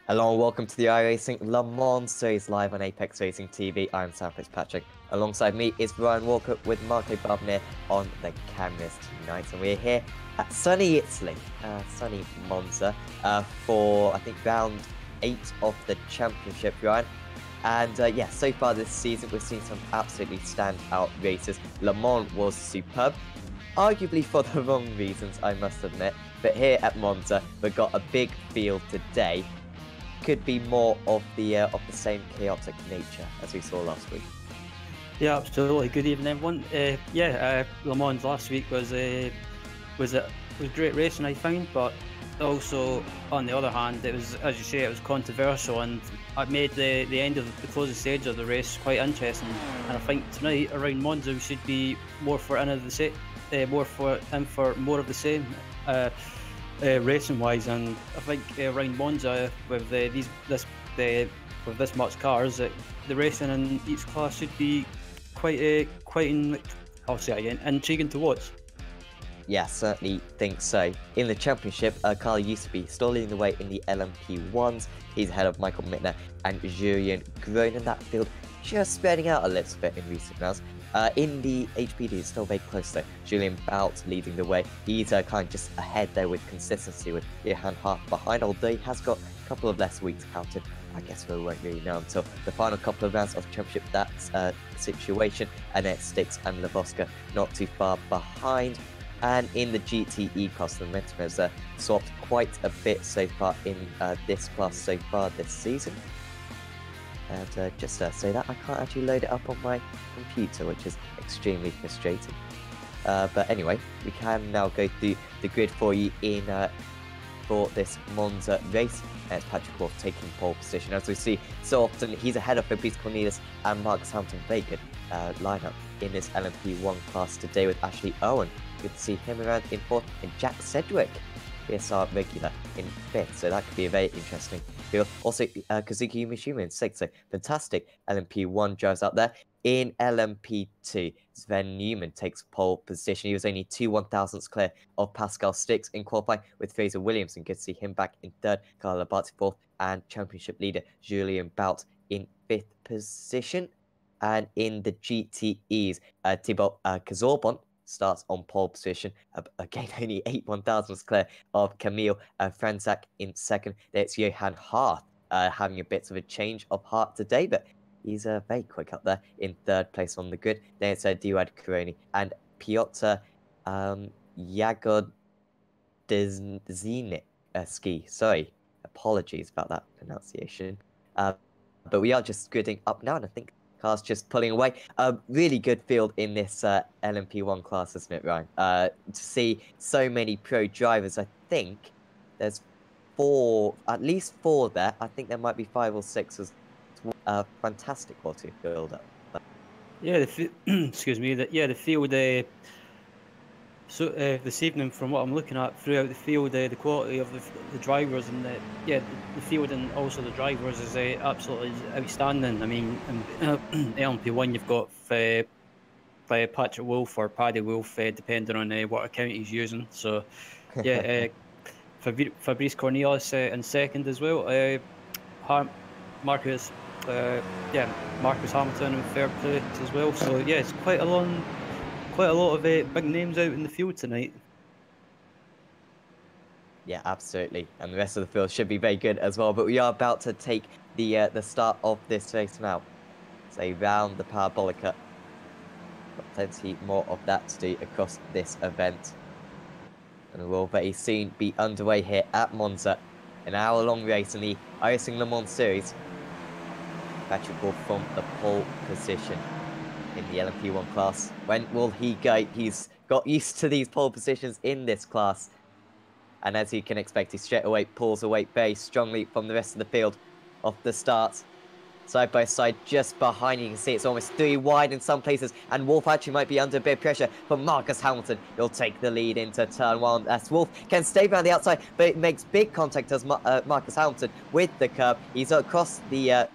Hello and welcome to the iRacing Le Mans series live on Apex Racing TV. I'm Sam Fitzpatrick. Alongside me is Brian Walker with Marco Barbanera on the cameras tonight. And we're here at sunny Italy, sunny Monza, for I think round 8 of the championship, Brian. And yeah, so far this season we've seen some absolutely standout races. Le Mans was superb, arguably for the wrong reasons, I must admit. But here at Monza, we've got a big field today. Could be more of the same chaotic nature as we saw last week. Yeah, absolutely. Good evening, everyone. Le Mans last week was great racing, I found, but also on the other hand, it was, as you say, it was controversial, and it made the end of the closing stage of the race quite interesting. And I think tonight around Monza we should be more for more of the same. Racing wise, and I think around Monza with this much cars, the racing in each class should be quite intriguing to watch. Yeah, certainly think so. In the championship, Carl used to be still leading the way in the LMP1s. He's ahead of Michael Mittner and Julian Groen in that field, just spreading out a little bit in recent rounds. In the HPD, it's still very close though. Julian Bout leading the way. He's kind of just ahead there with consistency, with Johan Hart behind, although he has got a couple of less weeks counted. I guess we won't really know until the final couple of rounds of the championship, that's situation. And then Stix and Lavoska not too far behind. And in the GTE class, the momentum has swapped quite a bit so far in this class so far this season. And just say that I can't actually load it up on my computer, which is extremely frustrating. But anyway, we can now go through the grid for you for this Monza race. And it's Patrick Wolff taking pole position. As we see so often, he's ahead of Fabrice Cornelis and Marcus Hamilton. Very good lineup in this LMP1 class today with Ashley Owen. Good to see him around in 4th, and Jack Sedgwick, PSR regular, in 5th. So that could be a very interesting field. Also, Kazuki Mishima in 6th. So fantastic LMP1 drives out there. In LMP2, Sven Newman takes pole position. He was only 2 1,000ths clear of Pascal Stix in qualifying with Fraser Williamson. Good to see him back in 3rd, Carlo Labate 4th, and championship leader Julian Bout in 5th position. And in the GTEs, Thibaut Kazorbon starts on pole position. Again, only 8 1,000ths clear of Camille Franzak in 2nd. There's Johan Hart having a bit of a change of heart today, but he's very quick up there in 3rd place on the grid. Then it's Duad Karoni and Piotr Jagodzinski. Sorry, apologies about that pronunciation. But we are just gridding up now, and I think cars just pulling away. A really good field in this LMP1 class, isn't it, Ryan? To see so many pro drivers, I think there's at least 4 there. I think there might be 5 or 6 as well. Fantastic quality build up. Yeah, excuse me. The field. This evening, from what I'm looking at throughout the field, the quality of the drivers and the field and also the drivers is absolutely outstanding. I mean, in LMP1 you've got Patrick Wolff or Paddy Wolff, depending on what account he's using. So yeah, Fabrice Cornelis in 2nd as well. Marcus Hamilton in 3rd place as well. So yeah, it's quite a lot of big names out in the field tonight. Yeah, absolutely. And the rest of the field should be very good as well. But we are about to take the start of this race now. So round the Parabolica. Got plenty more of that to do across this event. And we'll very soon be underway here at Monza. An hour-long race in the iRacing Le Mans series. Patrick Wolff from the pole position in the LMP1 class. When will he go? He's got used to these pole positions in this class. And as you can expect, he straight away pulls away very strongly from the rest of the field off the start. Side by side, just behind you can see it's almost 3 wide in some places. And Wolff actually might be under a bit of pressure. But Marcus Hamilton, he'll take the lead into turn 1. As Wolff can stay around the outside, but it makes big contact as Marcus Hamilton with the curb. He's across the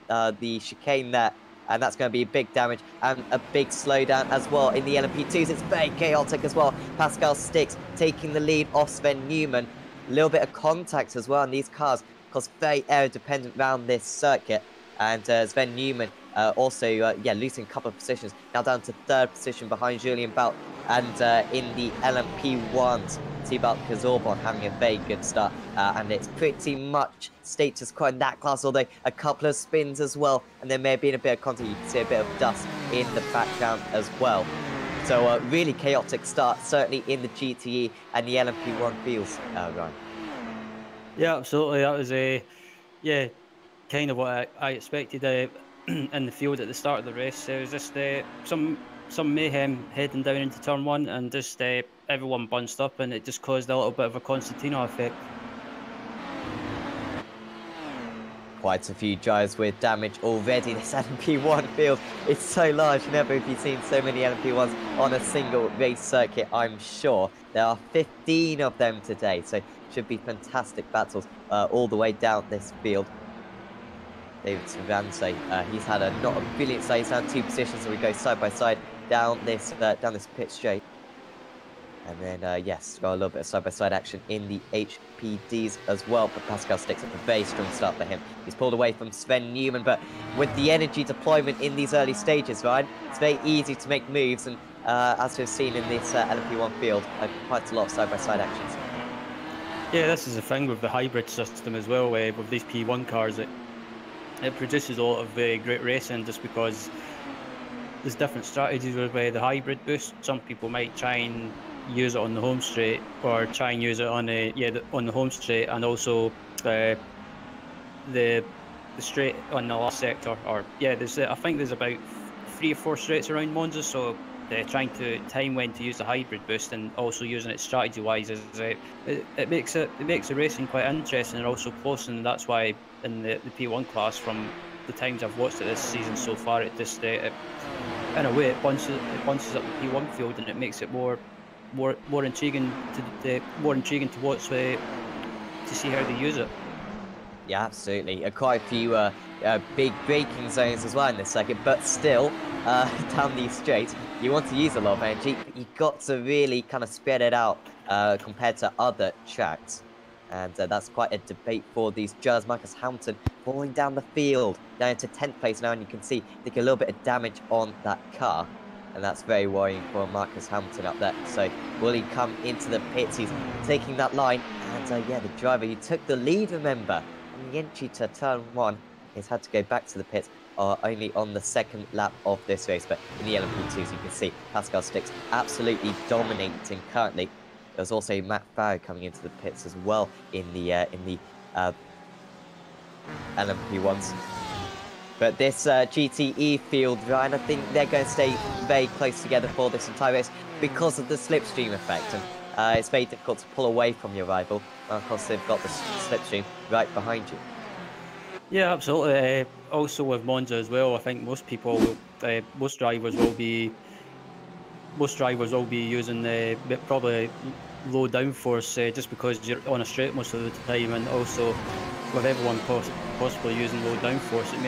chicane there. And that's going to be big damage and a big slowdown as well in the LMP2s. It's very chaotic as well. Pascal Stix taking the lead off Sven Newman. A little bit of contact as well, and these cars because very aero dependent around this circuit. And Sven Newman also, losing a couple of positions, now down to 3rd position behind Julian Belt. And in the LMP1s, Thibaut Kazorbon having a very good start. And it's pretty much status quo in that class, although a couple of spins as well. And there may have been a bit of contact. You can see a bit of dust in the background as well. So really chaotic start, certainly in the GTE and the LMP1 fields, Ryan. Yeah, absolutely. That was kind of what I expected in the field at the start of the race. There was just some mayhem heading down into turn 1, and just everyone bunched up, and it just caused a little bit of a Constantino effect. Quite a few drivers with damage already. This LMP1 field is so large. Never have you seen so many LMP1s on a single race circuit, I'm sure. There are 15 of them today, so should be fantastic battles all the way down this field. David Savanse, he's had not a brilliant start. He's down 2 positions, so we go side by side down this pit straight. And then, yes, got a little bit of side-by-side action in the HPDs as well. But Pascal sticks up a very strong start for him. He's pulled away from Sven Newman, but with the energy deployment in these early stages, right, it's very easy to make moves. And as we've seen in this LMP1 field, quite a lot of side-by-side actions. Yeah, this is the thing with the hybrid system as well. With these P1 cars, it produces a lot of great racing just because there's different strategies with the hybrid boost. Some people might try and use it on the home straight, or try and use it on on the home straight, and also the straight on the last sector. Or there's I think there's about 3 or 4 straights around Monza, so trying to time when to use the hybrid boost and also using it strategy wise it makes the racing quite interesting and also close. And that's why in the P1 class, from the times I've watched it this season so far, it just in a way it bunches up the P1 field, and it makes it more intriguing to watch, to see how they use it. Yeah, absolutely. Quite a few big braking zones as well in this circuit, but still, down these straights, you want to use a lot of energy, but you've got to really kind of spread it out compared to other tracks. And that's quite a debate for these drivers. Marcus Hamilton falling down the field, down into 10th place now, and you can see taking a little bit of damage on that car. And that's very worrying for Marcus Hamilton up there. So will he come into the pits? He's taking that line. And the driver who took the lead, remember, on the entry to turn 1, has had to go back to the pits only on the 2nd lap of this race. But in the LMP2s, you can see Pascal Sticks absolutely dominating currently. There's also Matt Farrow coming into the pits as well in the LMP1s. But this GTE field, Ryan, I think they're going to stay very close together for this entire race because of the slipstream effect. And it's very difficult to pull away from your rival because they've got the slipstream right behind you. Yeah, absolutely. Also with Monza as well, I think most drivers will be using probably low downforce just because you're on a straight most of the time, and also with everyone possibly using low downforce, it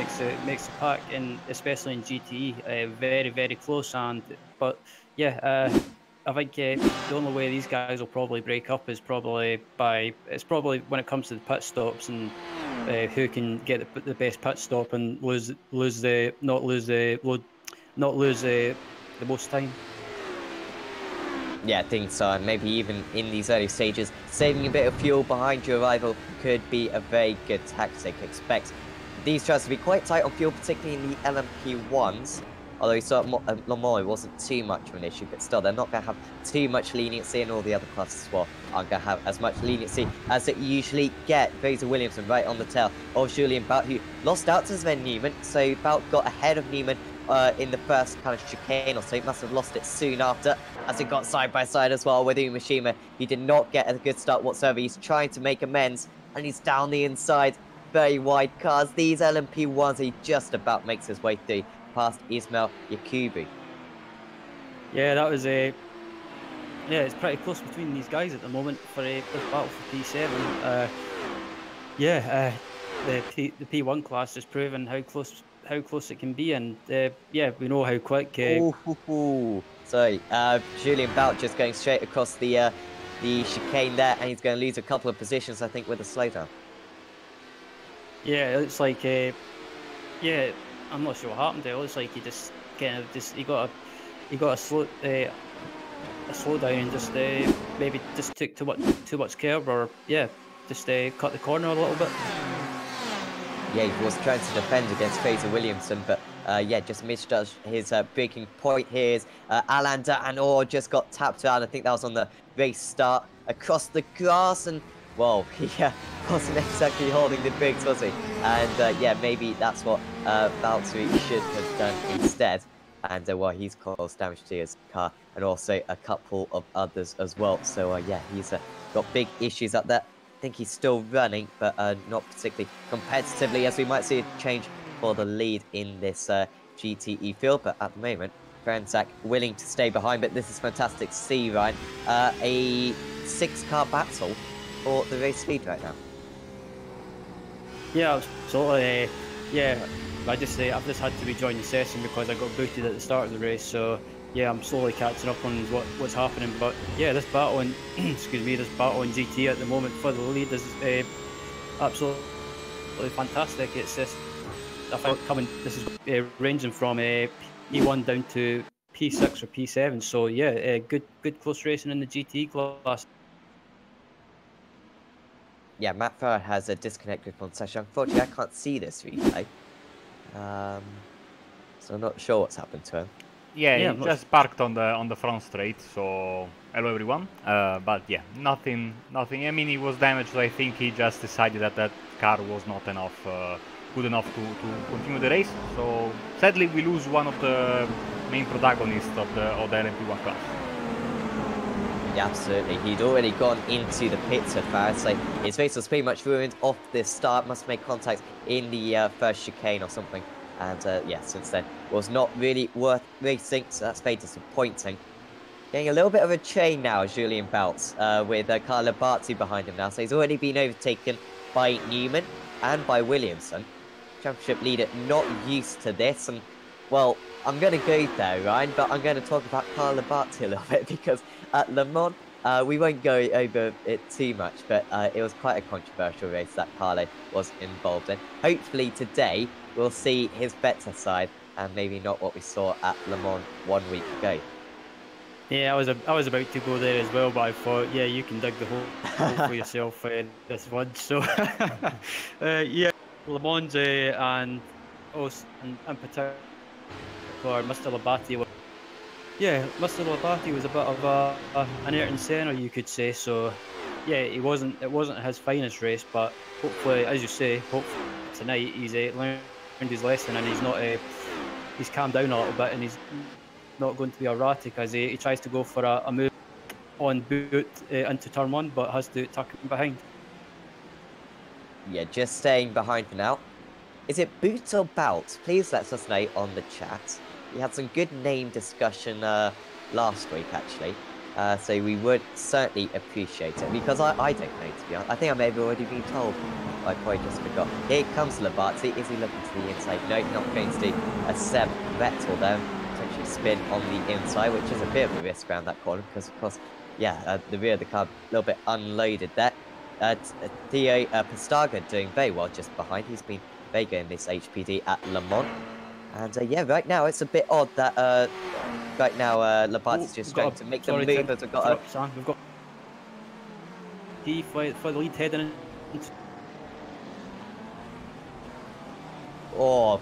makes the pack, and especially in GTE, very, very close. But I think the only way these guys will probably break up is probably when it comes to the pit stops, and who can get the best pit stop and not lose the most time. Yeah, I think so. And maybe even in these early stages, saving a bit of fuel behind your rival could be a very good tactic. Expect these drivers to be quite tight on fuel, particularly in the LMP1s. Although Le Mans, it wasn't too much of an issue, but still, they're not going to have too much leniency, and all the other classes as well aren't going to have as much leniency as it usually get. Fraser Williamson right on the tail of Julian Belt, who lost out to Sven Newman, so Belt got ahead of Newman in the first kind of chicane, or so he must have lost it soon after, as it got side by side as well with Umashima. He did not get a good start whatsoever. He's trying to make amends, and he's down the inside. Very wide cars. These LMP1s, he just about makes his way through past Ismail Yakubu. Yeah, that was it's pretty close between these guys at the moment for this battle for P7. The P1 class has proven how close it can be, and we know how quick. Sorry, Julian Belt just going straight across the chicane there, and he's going to lose a couple of positions, I think, with a slowdown. Yeah, it's like yeah, I'm not sure what happened there. It looks like he just kind of he got a slowdown and just maybe just took too much curve, or yeah, just cut the corner a little bit. Yeah, he was trying to defend against Fraser Williamson, but yeah, just misjudged his breaking point. Here's Alander, and just got tapped out. I think that was on the race start across the grass, and well, he wasn't exactly holding the brakes, was he? And yeah, maybe that's what Valtteri should have done instead. And well, he's caused damage to his car, and also a couple of others as well. So yeah, he's got big issues up there. Think he's still running, but not particularly competitively, as we might see a change for the lead in this GTE field. But at the moment, Franzak willing to stay behind, but this is fantastic to see, Ryan. A 6-car battle for the race lead right now. Yeah, absolutely. Yeah, I've just had to rejoin the session because I got booted at the start of the race. So yeah, I'm slowly catching up on what's happening. But yeah, this battle in excuse me, this battle in GT at the moment for the lead is absolutely fantastic. It's just I think this is ranging from P1 down to P6 or P7. So yeah, good close racing in the GT class. Yeah, Matt Farah has a disconnected from session. Unfortunately, I can't see this replay. So I'm not sure what's happened to him. Yeah, he just parked on the front straight. So hello everyone. But yeah, nothing. I mean, he was damaged. I think he just decided that car was not enough, good enough to continue the race. So sadly, we lose one of the main protagonists of the LMP1 class. Yeah, absolutely. He'd already gone into the pits at Farah, so his race was pretty much ruined off the start. Must make contact in the first chicane or something. And yeah, since then, was not really worth racing, so that's very disappointing. Getting a little bit of a chain now, Julian Belts, with Carlo Barzi behind him now. So he's already been overtaken by Newman and by Williamson. Championship leader not used to this, and well, I'm going to go there, Ryan, but I'm going to talk about Carlo Barzi a little bit, because at Le Mans, we won't go over it too much, but it was quite a controversial race that Carlo was involved in. Hopefully today, we'll see his better side, and maybe not what we saw at Le Mans 1 week ago. Yeah, I was about to go there as well, but I thought, yeah, you can dig the hole for yourself this one. So, yeah, Le Mans and also in particular Mr. Labate. Yeah, Mr. Labate was a bit of an air and center, you could say. So, yeah, it wasn't his finest race, but hopefully, as you say, hopefully tonight he's learned his lesson, and he's calmed down a little bit, and he's not going to be erratic as he tries to go for a move on boot into turn 1, but has to tuck him behind. Yeah, just staying behind for now. Is it boot or bout? Please let us know on the chat. We had some good name discussion last week, actually. So we would certainly appreciate it, because I don't know, to be honest. I think I may have already been told. I probably just forgot. Here comes Labate. Is he looking to the inside? No, not going to do a Seb Vettel there. Potentially spin on the inside, which is a bit of a risk around that corner, because, of course, yeah, the rear of the car a little bit unloaded there. Theo Pastaga doing very well just behind. He's been very good in this HPD at Le Mans. And yeah, right now it's a bit odd that right now Labate's just trying to make the move. We've got D for the lead heading.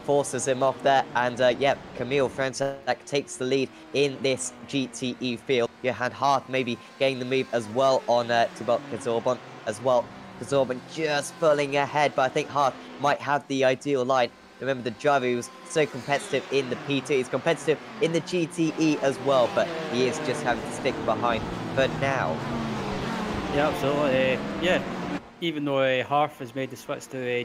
Forces him off there, and yeah, Camille Franzak takes the lead in this GTE field. You had Hart maybe getting the move as well on Thibaut Cazorban as well. Cazorban just pulling ahead, but I think Hart might have the ideal line. Remember, the driver who was so competitive in the P2 is competitive in the GTE as well, but he is just having to stick behind for now. Yeah, absolutely. Yeah, even though Harf has made the switch to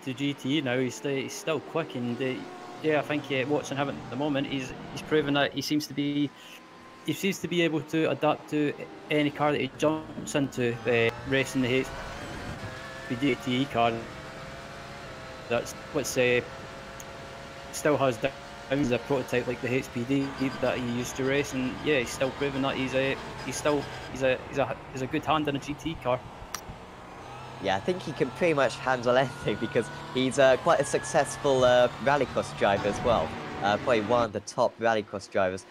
GTE now, he's still quick, and yeah, I think Watson Heaven at the moment, he's proven that he seems to be able to adapt to any car that he jumps into, racing the GTE car. That's what's still has downs a prototype like the HPD that he used to race, and yeah, he's still proving that he's a good hand in a GT car. Yeah, I think he can pretty much handle anything because he's quite a successful rallycross driver as well. Probably one of the top rallycross drivers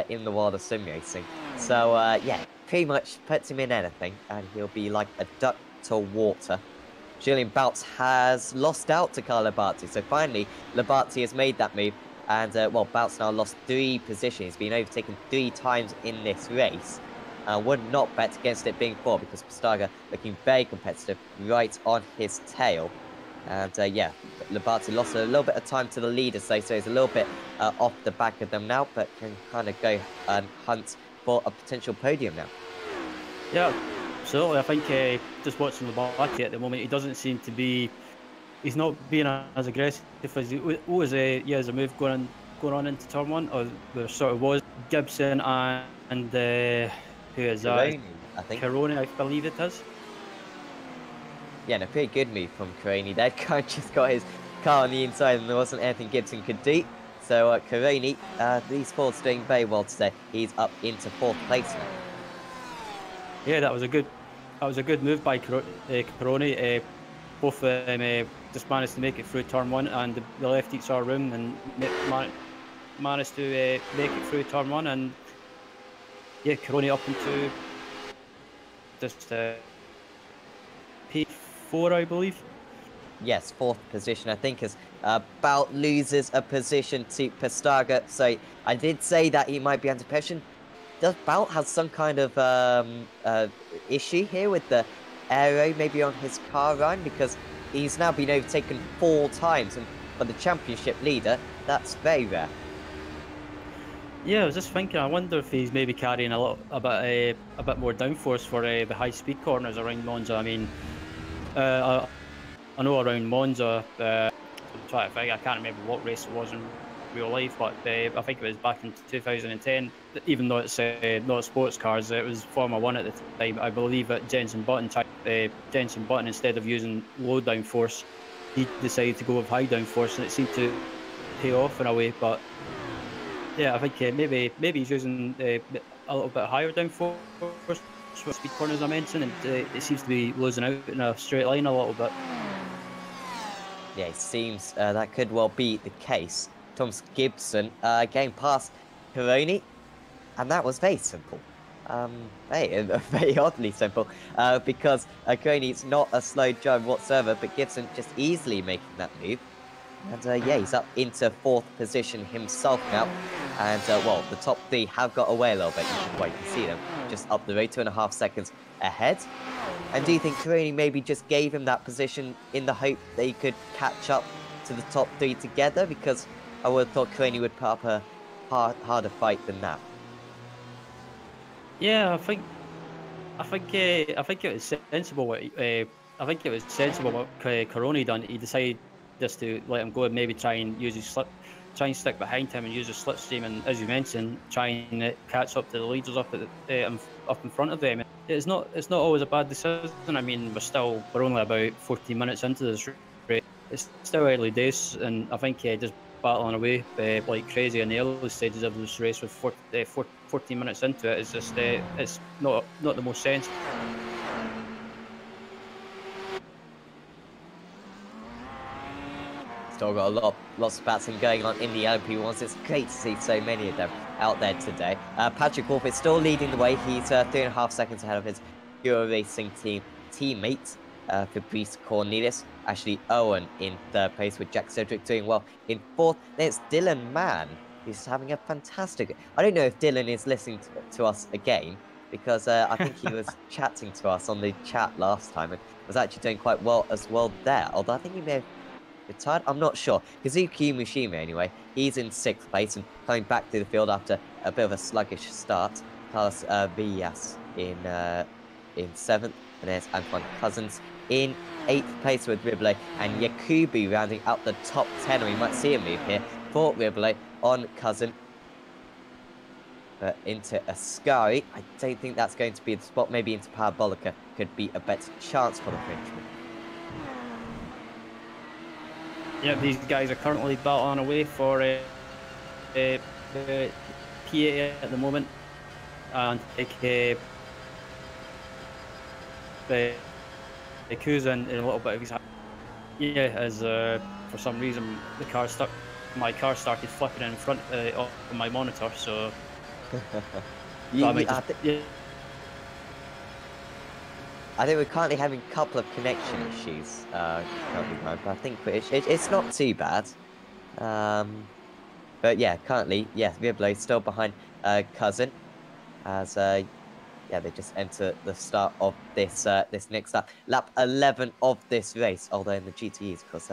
in the world of sim racing. So yeah, pretty much puts him in anything and he'll be like a duck to water. Julian Bouts has lost out to Carlo Labate. So finally, Labate has made that move. And, well, Bouts now lost 3 positions. He's been overtaken 3 times in this race. Would not bet against it being 4 because Pastaga looking very competitive right on his tail. And, yeah, Labate lost a little bit of time to the leaders, so he's a little bit off the back of them now, but can kind of go and hunt for a potential podium now. Yeah, absolutely. I think just watching Labate at the moment, he doesn't seem to be. He's not being as aggressive as he was. As a move going on into turn 1, or there sort of was Gibson and who is that? Pironi, I think. Pironi, I believe it is. Yeah, and a pretty good move from Caroni. That guy just got his car on the inside and there wasn't anything Gibson could do. So Caroni, these Fords doing very well today. He's up into 4th place now. Yeah, that was a good move by Caroni. Both of them just managed to make it through turn 1, and they left each other room and managed to make it through turn 1. And yeah, Caroni up into just P4, I believe. Yes, 4th position, I think, as Bout loses a position to Pastaga. So I did say that he might be under pressure. Does Bout have some kind of issue here with the aero maybe on his car run? Because he's now been overtaken 4 times, and for the championship leader, that's very rare. Yeah, I was just thinking. I wonder if he's maybe carrying a bit more downforce for the high speed corners around Monza. I mean, I know around Monza. I'm trying to think. I can't remember what race it was in real life, but I think it was back in 2010. Even though it's not sports cars, it was Formula 1 at the time. I believe that Jenson Button instead of using low downforce, he decided to go with high downforce, and it seemed to pay off in a way. But yeah, I think maybe he's using a little bit higher downforce for speed corners I mentioned, and it seems to be losing out in a straight line a little bit. Yeah, it seems that could well be the case. Thomas Gibson getting past Caroni, and that was very simple. Very oddly simple, because Caroni's not a slow driver whatsoever, but Gibson just easily making that move. And yeah, he's up into 4th position himself now. And well, the top 3 have got away a little bit. You can see them just up the road 2.5 seconds ahead. And do you think Caroni maybe just gave him that position in the hope that he could catch up to the top 3 together? Because I would have thought Caroni would put up a harder fight than that. Yeah, I think it was sensible. I think it was sensible what Caroni done. He decided just to let him go and maybe try and stick behind him and use his slipstream, and as you mentioned, try and catch up to the leaders up in front of them. It's not always a bad decision. I mean, we're only about 14 minutes into this race. It's still early days, and I think just battling away like crazy in the early stages of this race with 14 minutes into it is just it's not the most sensible. Still got lots of battling going on in the LMP1s. It's great to see so many of them out there today. Patrick Wolff is still leading the way. He's 3.5 seconds ahead of his iRacing team teammate, Fabrice Cornelius. Ashley Owen in 3rd place, with Jack Cedric doing well in 4th. Then it's Dylan Mann, who's having a fantastic... I don't know if Dylan is listening to us again, because I think he was chatting to us on the chat last time and was actually doing quite well as well there. Although I think he may have retired, I'm not sure. Kazuki Mushima, anyway, he's in 6th place and coming back through the field after a bit of a sluggish start. Carlos Villas in 7th, and there's Antoine Cousins in 8th place with Ribble, and Yakubu rounding out the top 10. We might see a move here for Ribble on Cousin. But into Ascari, I don't think that's going to be the spot. Maybe into Parabolica could be a better chance for the Frenchman. Yeah, these guys are currently battling away for P8 at the moment, and cruising in a little bit of his. Yeah, as for some reason the car stuck. My car started flickering in front of my monitor, so. I think we're currently having a couple of connection issues currently, but I think it's not too bad. But yeah, currently, yes, Viblo still behind Cousin, as yeah, they just enter the start of this this next lap 11 of this race. Although in the GTEs, of course,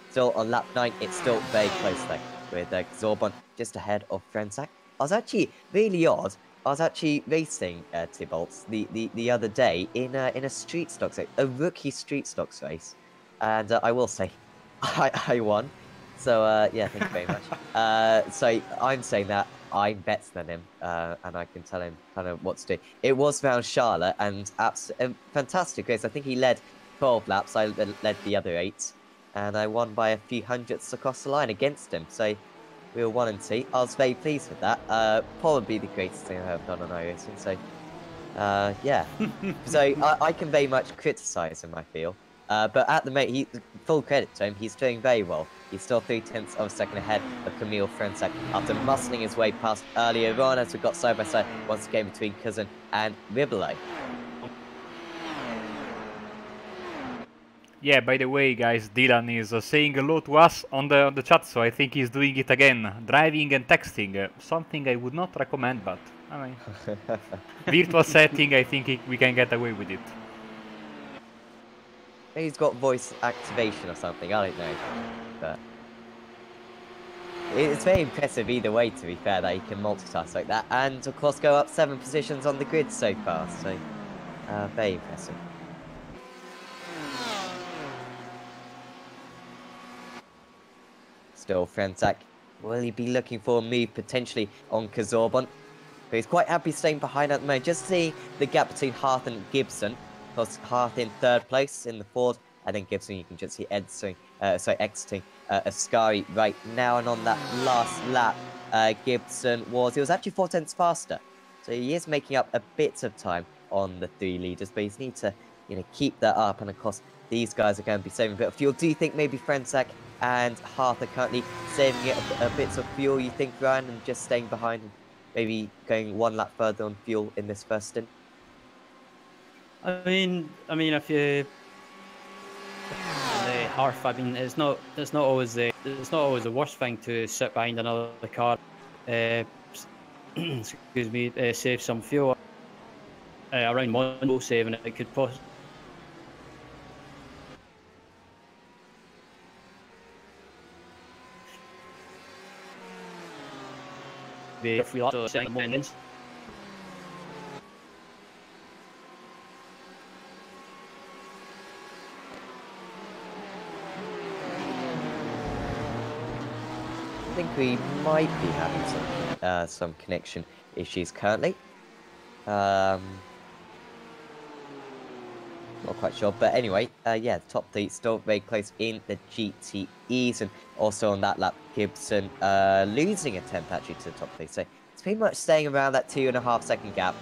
still on lap 9, it's still very close though, with Zorbon just ahead of Frensac. I was actually really odd. I was actually racing Tibolts the other day in a street stocks race, a rookie street stocks race, and I will say, I won. So yeah, thank you very much. So I'm saying that I'm better than him, and I can tell him kind of what to do. It was round Charlotte, and a fantastic race. I think he led 12 laps. I led the other 8, and I won by a few hundredths across the line against him. So we were 1 and 2. I was very pleased with that. Probably the greatest thing I've done on iRacing. So yeah. So I can very much criticise him, I feel. But at the moment, full credit to him, he's doing very well. He's still 0.3 of a second ahead of Camille Frensac after muscling his way past earlier on as we got side by side once again between Cousin and Ribolo. Yeah, by the way, guys, Dylan is saying hello to us on the chat, so I think he's doing it again. Driving and texting, something I would not recommend, but I mean, virtual setting, I think we can get away with it. He's got voice activation or something, I don't know. But it's very impressive either way, to be fair, that he can multitask like that. And, of course, go up 7 positions on the grid so far. So, very impressive. Still, Frensac, will he be looking for a move potentially on Kazorbon? But he's quite happy staying behind at the moment. Just see the gap between Hearth and Gibson. Because Hearth in 3rd place in the Ford, and then Gibson, you can just see exiting Ascari right now. And on that last lap, Gibson was actually 4 tenths faster. So he is making up a bit of time on the 3 leaders, but he's need to, keep that up. And of course, these guys are going to be saving a bit of fuel. Do you think maybe Frensac and Hearth are currently saving a bit of fuel, you think, Ryan, and just staying behind and maybe going 1 lap further on fuel in this first stint? I mean, if you the Hearth, I mean, it's not always the worst thing to sit behind another car. Excuse me, save some fuel around Monza, saving it could possibly. Be free lap, so setting moments. I think we might be having some connection issues currently. Not quite sure, but anyway, yeah, the top 3 still very close in the GTEs, and also on that lap, Gibson losing a temp actually to the top 3. So it's pretty much staying around that 2.5 second gap.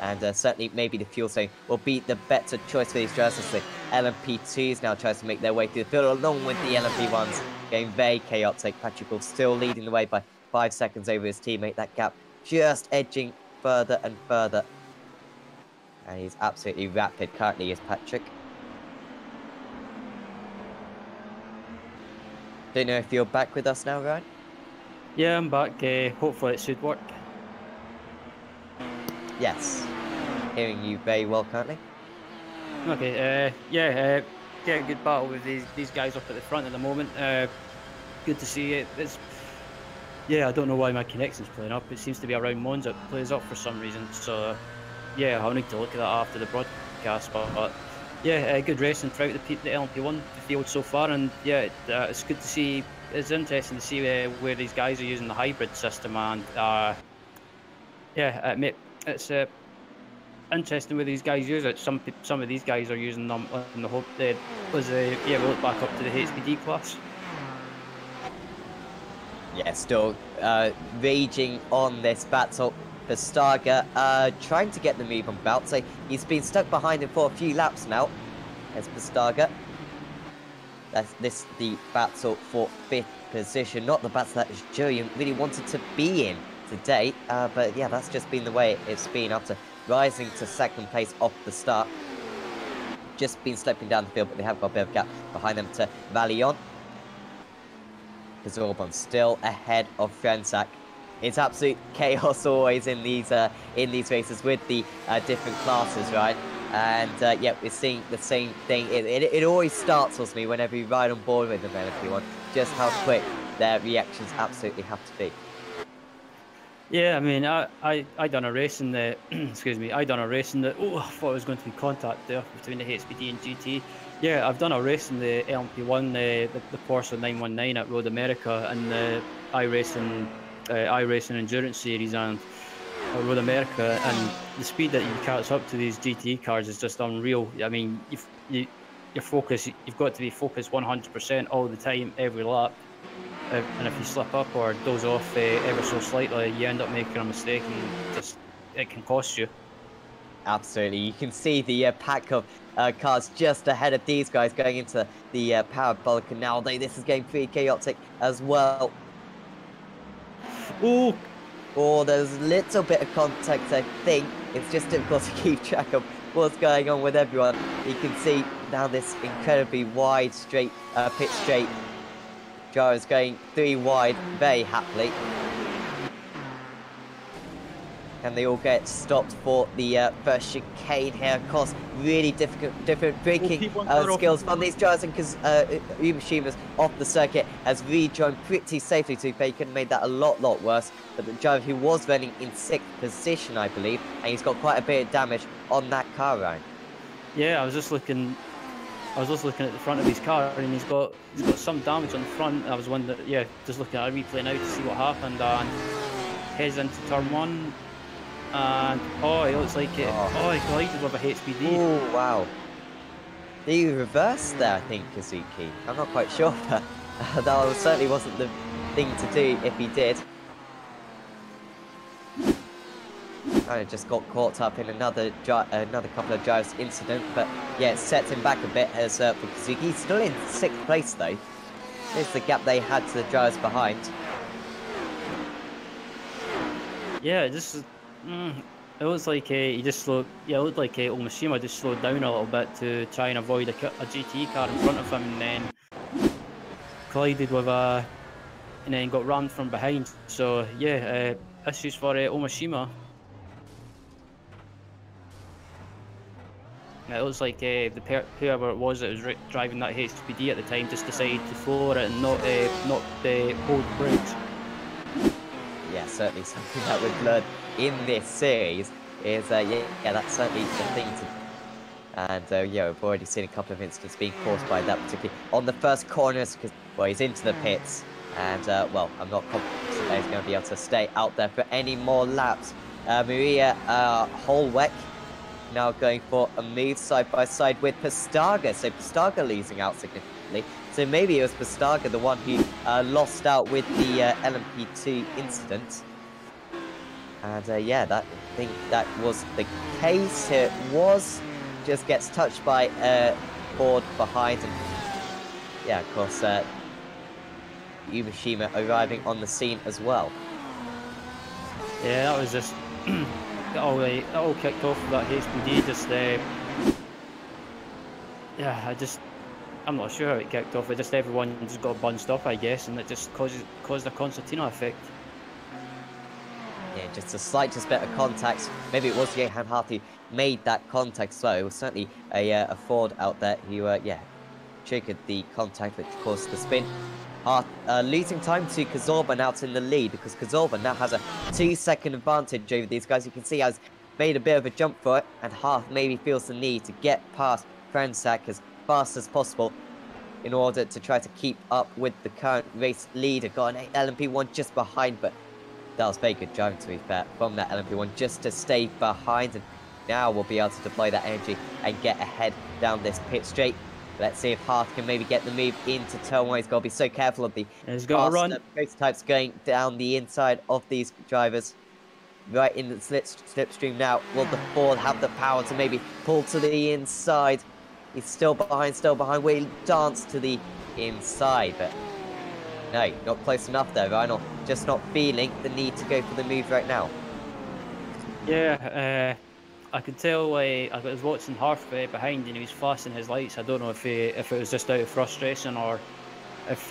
And certainly maybe the fuel saving will be the better choice for these drivers. The LMP2s now tries to make their way through the field along with the LMP1s. Getting very chaotic. Patrick will still leading the way by 5 seconds over his teammate. That gap just edging further and further. And he's absolutely rapid currently, is Patrick. Don't know if you're back with us now, Ryan? Yeah, I'm back. Hopefully it should work. Yes. Hearing you very well currently. Okay, yeah, get a good battle with these guys up at the front at the moment. Good to see it. Yeah, I don't know why my connection's playing up. It seems to be around Monza it plays up for some reason. So, yeah, I'll need to look at that after the broadcast. But yeah, good racing throughout the LMP1 field so far. And yeah, it's good to see. It's interesting to see where these guys are using the hybrid system. And yeah, it's interesting where these guys use it. Some of these guys are using them in the hope that yeah, we'll look back up to the HPD class. Yeah, still raging on this battle. Vestager trying to get the move on Belt. So he's been stuck behind him for a few laps now. There's Pastaga. This the battle for 5th position, not the battle that Julian really wanted to be in today. But yeah, that's just been the way it's been after rising to 2nd place off the start. Just been slipping down the field, but they have got a bit of gap behind them to Valion. Zorban still ahead of Frensac. It's absolute chaos always in these races with the different classes, right? And yeah, we're seeing the same thing. It always startles me whenever you ride on board with them, LMP1, just how quick their reactions absolutely have to be. Yeah, I mean, I done a race in the excuse me, I done a race in the I thought it was going to be contact there between the HSBD and GT. Yeah, I've done a race in the LMP1, the Porsche 919 at Road America, and the iRacing Endurance Series and Road America, and the speed that you catch up to these GT cars is just unreal. I mean, you've got to be focused 100% all the time, every lap. And if you slip up or doze off ever so slightly, you end up making a mistake, and it can cost you. Absolutely, you can see the pack of cars just ahead of these guys going into the parabolic canal. This is getting pretty chaotic as well. Oh, there's a little bit of contact, I think. It's just difficult to keep track of what's going on with everyone. You can see now this incredibly wide pit straight. Gyro's going 3 wide very happily. And they all get stopped for the first chicane here. Of course, really different braking skills from these gyros, because Umashima's off the circuit has rejoined pretty safely, to be fair. He could have made that a lot worse. But the gyro who was running in 6th position, I believe, and he's got quite a bit of damage on that car, Ryan. Yeah, I was just looking at the front of his car, and he's got some damage on the front. I was wondering, yeah, just looking at a replay now to see what happened, and heads into turn 1. And it looks like it. Oh, he collided with a HBD. Oh wow! Did he reverse there? I think Kazuki. I'm not quite sure, but that certainly wasn't the thing to do if he did. I just got caught up in another couple of gyros incident, but yeah, it sets him back a bit as for Kazuki. He's still in 6th place though. There's the gap they had to the gyros behind. Yeah, it looks like he just slowed. Yeah, it looked like Omashima just slowed down a little bit to try and avoid a GT car in front of him, and then collided with and then got rammed from behind. So yeah, issues for Omashima. It looks like whoever it was that was driving that HPD at the time just decided to floor it and not hold the brakes. Yeah, certainly something that we've learned in this series is, yeah, that's certainly the thing to. And yeah, we've already seen a couple of incidents being caused by that, particularly on the first corners, because, well, he's into the pits, and, well, I'm not confident that he's going to be able to stay out there for any more laps. Maria Holweck now going for a move side by side with Pastaga, so Pastaga losing out significantly. So maybe it was Pastaga the one who lost out with the LMP2 incident. And yeah, I think that was the case. It was, just gets touched by Ford behind, and yeah, of course, Umashima arriving on the scene as well. Yeah, that was just it all kicked off with that HPD. Yeah, I'm not sure how it kicked off. It just everyone just got bunched up, I guess, and it just caused a concertina effect. Yeah, just a bit of contact. Maybe it was Johan Hart who made that contact, so it was certainly a Ford out there who, yeah, triggered the contact, which caused the spin. Hart losing time to Kazorban out in the lead, because Kazorban now has a 2-second advantage over these guys. You can see has made a bit of a jump for it, and Hart maybe feels the need to get past Frensac as fast as possible in order to try to keep up with the current race leader. Got an LMP1 just behind, but that was very good driving, to be fair, from that LMP1 just to stay behind, and now we'll be able to deploy that energy and get ahead down this pit straight. Let's see if Hart can maybe get the move into turn 1. He's got to be so careful of the prototypes going down the inside of these drivers. Right in the slipstream now. Will the Ford have the power to maybe pull to the inside? He's still behind, still behind. Will dance to the inside, but no, not close enough there. Reinhold just not feeling the need to go for the move right now. Yeah, I could tell. I was watching Harf behind, and he was flashing his lights. I don't know if it was just out of frustration or if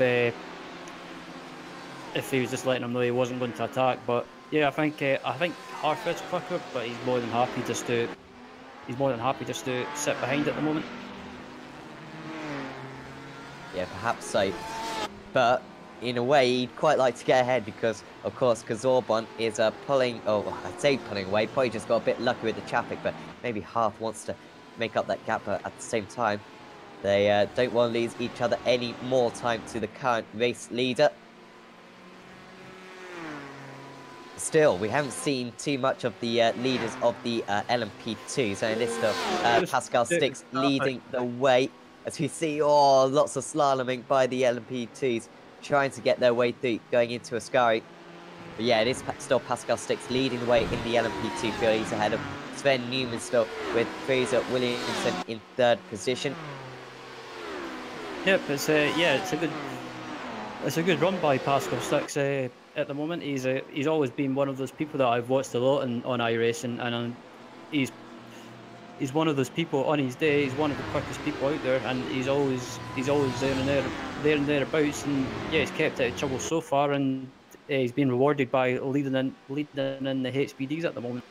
he was just letting him know he wasn't going to attack. But yeah, I think Harf is quicker, but he's more than happy just to sit behind at the moment. Yeah, perhaps so. But in a way, he'd quite like to get ahead because, of course, Kazorban is pulling, oh, I'd say pulling away. Probably just got a bit lucky with the traffic, but maybe Harf wants to make up that gap at the same time. They don't want to lose each other any more time to the current race leader. Still, we haven't seen too much of the leaders of the LMP2. So this stuff, Pascal Sticks leading the way. As we see, oh, lots of slaloming by the LMP2s, trying to get their way through, going into Ascari. But yeah, it is still Pascal Sticks leading the way in the LMP2 field. He's ahead of Sven Newman still, with Fraser Williamson in 3rd position. Yep, it's a good run by Pascal Sticks at the moment. He's always been one of those people that I've watched a lot on iRacing, and he's one of those people on his day. He's one of the quickest people out there, and he's always there and thereabouts. And yeah, he's kept out of trouble so far, and he's been rewarded by leading in the HBDs at the moment.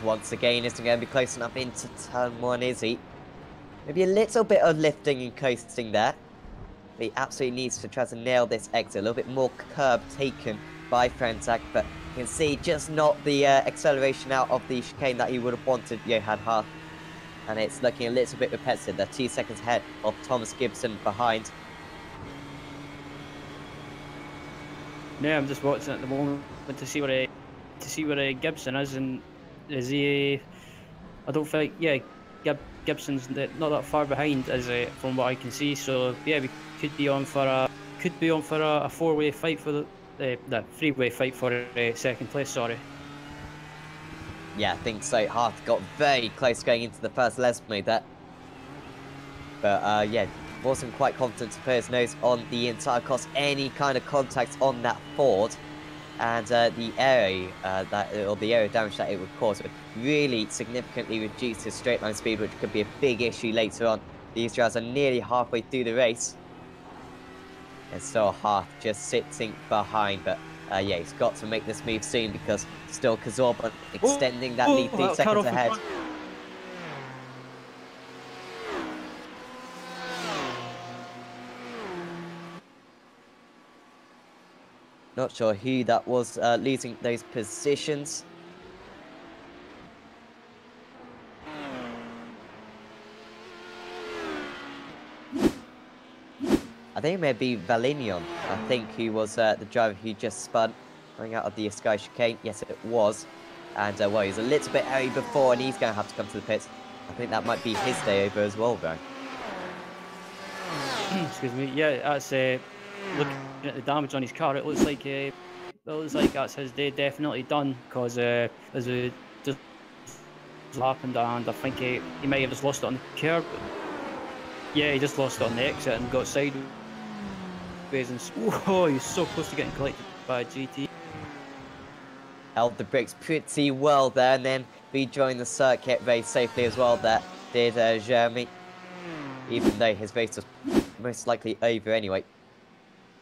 Once again isn't going to be close enough into turn 1, is he? Maybe a little bit of lifting and coasting there. But he absolutely needs to try to nail this exit. A little bit more curb taken by Franzak, but you can see just not the acceleration out of the chicane that he would have wanted, Johan Harf. And it's looking a little bit repetitive. They're 2 seconds ahead of Thomas Gibson behind. Yeah, I'm just watching at the moment to see where Gibson is, and is he? I don't think. Yeah, Gibson's not that far behind, as from what I can see. So yeah, we could be on for a 4-way fight for the 3-way fight for 2nd place. Sorry. Yeah, I think so. Harf got very close going into the first lesson mode there. But yeah, wasn't quite confident to put his nose on the entire course. Any kind of contact on that Ford, and the aero the aero damage that it would cause would really significantly reduce his straight line speed, which could be a big issue later on. These drivers are nearly halfway through the race, and still Harf just sitting behind. But yeah, he's got to make this move soon because still Kazorban extending that lead 3 seconds ahead. Not sure who that was losing those positions. I think it may be Valinion, I think, who was the driver who just spun coming out of the Sky chicane. Yes, it was. And well, he was a little bit hairy before, and he's going to have to come to the pits. I think that might be his day over as well, though. Excuse me. Yeah, that's looking at the damage on his car. It looks like that's his day definitely done, because as it just happened, and I think he might have just lost it on the curb. Yeah, he just lost it on the exit and got sideways, and oh, he's so close to getting collected by a GT. Held the brakes pretty well there, and then rejoined the circuit very safely as well. That did Jeremy, even though his race was most likely over anyway.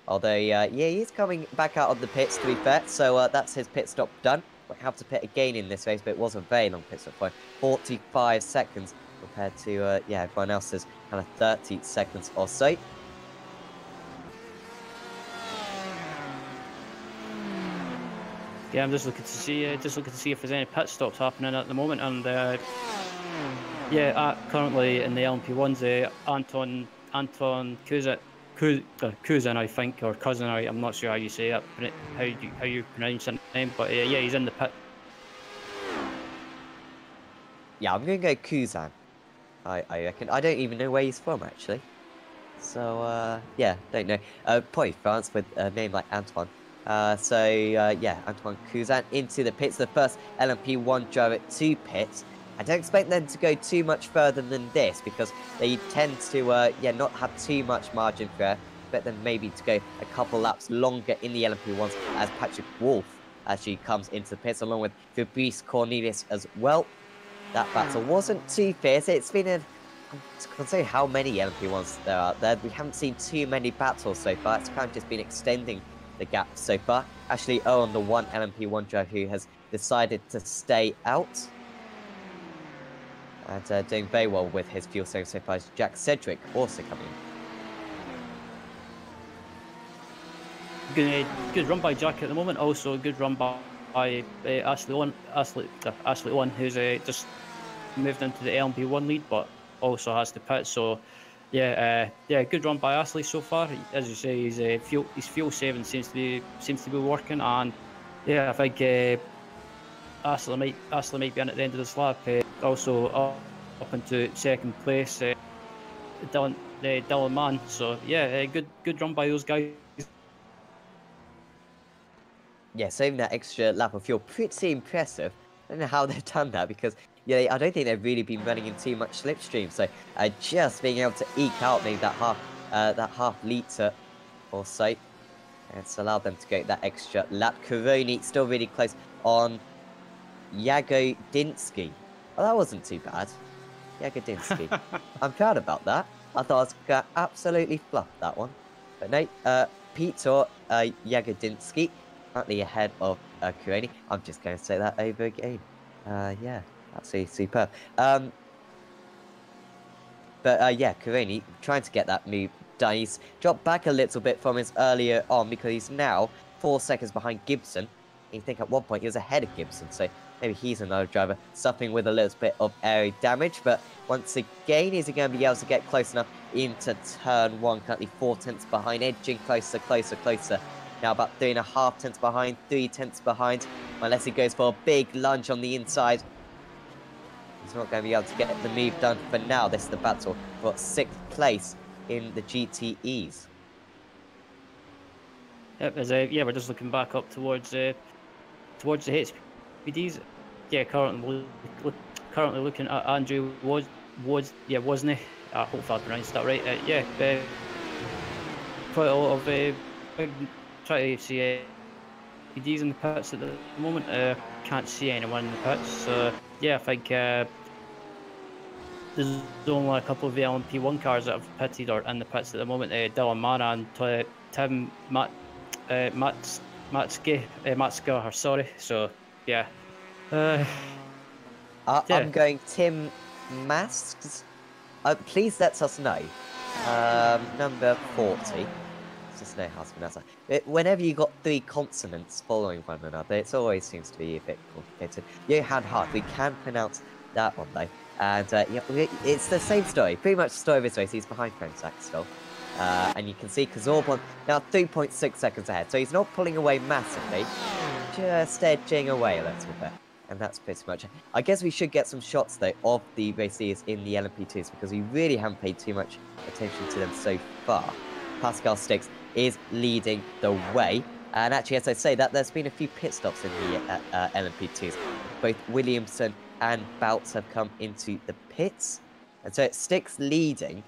Although, yeah, he's coming back out of the pits, to be fair, so that's his pit stop done. Won't have to pit again in this race, but it was a very long pit stop for 45 seconds compared to, yeah, everyone else's kind of 30 seconds or so. Yeah, I'm just looking to see if there's any pit stops happening at the moment, and yeah, currently in the LMP1s, Anton Kuzin, I think, or Cousin, I'm not sure how you say it, how you pronounce his name, but yeah, he's in the pit. Yeah, I'm going to go Kuzan, I reckon. I don't even know where he's from, actually. So, yeah, don't know. Probably France with a name like Antoine. Yeah, Antoine Cousin into the pits, the first LMP1 driver to pit. I don't expect them to go too much further than this because they tend to, not have too much margin for error. Expect them maybe to go a couple laps longer in the LMP1s as Patrick Wolf actually comes into the pits along with Fabrice Cornelius as well. That battle wasn't too fierce. It's been I can't say how many LMP1s there are there. We haven't seen too many battles so far. It's kind of just been extending the gap so far. Ashley Owen, the one LMP1 driver who has decided to stay out. And doing very well with his fuel saving so far is Jack Cedric also coming in. Good run by Jack at the moment. Also, a good run by Ashley Owen. Ashley Owen, who's just moved into the LMP1 lead, but also has the pit. So, yeah, good run by Ashley so far. As you say, his fuel saving seems to be working, and yeah, I think Ashley might be in at the end of this lap. Also up into second place, Dylan Mann. So yeah, good run by those guys. Yeah, saving that extra lap of fuel, pretty impressive. I don't know how they've done that because I don't think they've really been running in too much slipstream. So just being able to eke out maybe that half litre or so, and it's allowed them to go that extra lap. Karoni still really close on Yagodinsky. Oh, that wasn't too bad. Yagodinsky. I'm proud about that. I thought I was going to absolutely fluff that one. But no, Peter Yagodinsky currently ahead of Karoni. I'm just going to say that over again. Yeah, absolutely superb. Yeah, Karoni trying to get that move done. He's dropped back a little bit from his earlier on because he's now 4 seconds behind Gibson. You think at one point he was ahead of Gibson, so maybe he's another driver suffering with a little bit of aero damage. But once again, is he going to be able to get close enough into turn 1? Currently 4 tenths behind, edging closer. Now about 3.5 tenths behind, 3 tenths behind. Unless he goes for a big lunge on the inside, he's not going to be able to get the move done for now. This is the battle for 6th place in the GTEs. Yep, we're just looking back up towards the HPDs. Yeah, currently looking at Andrew Wozni. I hope I pronounced that right. Quite a lot of big try to see HPDs in the pits at the moment. Can't see anyone in the pits. So yeah, I think there's only a couple of the LMP1 cars that have pitted or in the pits at the moment. Dylan Mara and Tim Matska, sorry. So yeah. I'm going Tim Masks. Please let us know. Number 40. Let's just know how to pronounce that. Whenever you got 3 consonants following one another, it always seems to be a bit complicated. Johan Hart, we can pronounce that one though. And it's the same story. Pretty much the story of this race. He's behind Frensak still. And you can see Kazorban now 3.6 seconds ahead. So he's not pulling away massively, just edging away a little bit. And that's pretty much it. I guess we should get some shots though of the raceers in the LMP2s because we really haven't paid too much attention to them so far. Pascal Stix is leading the way. And actually, as I say that, there's been a few pit stops in the LMP2s. Both Williamson and Boutz have come into the pits. And so it's Stix leading.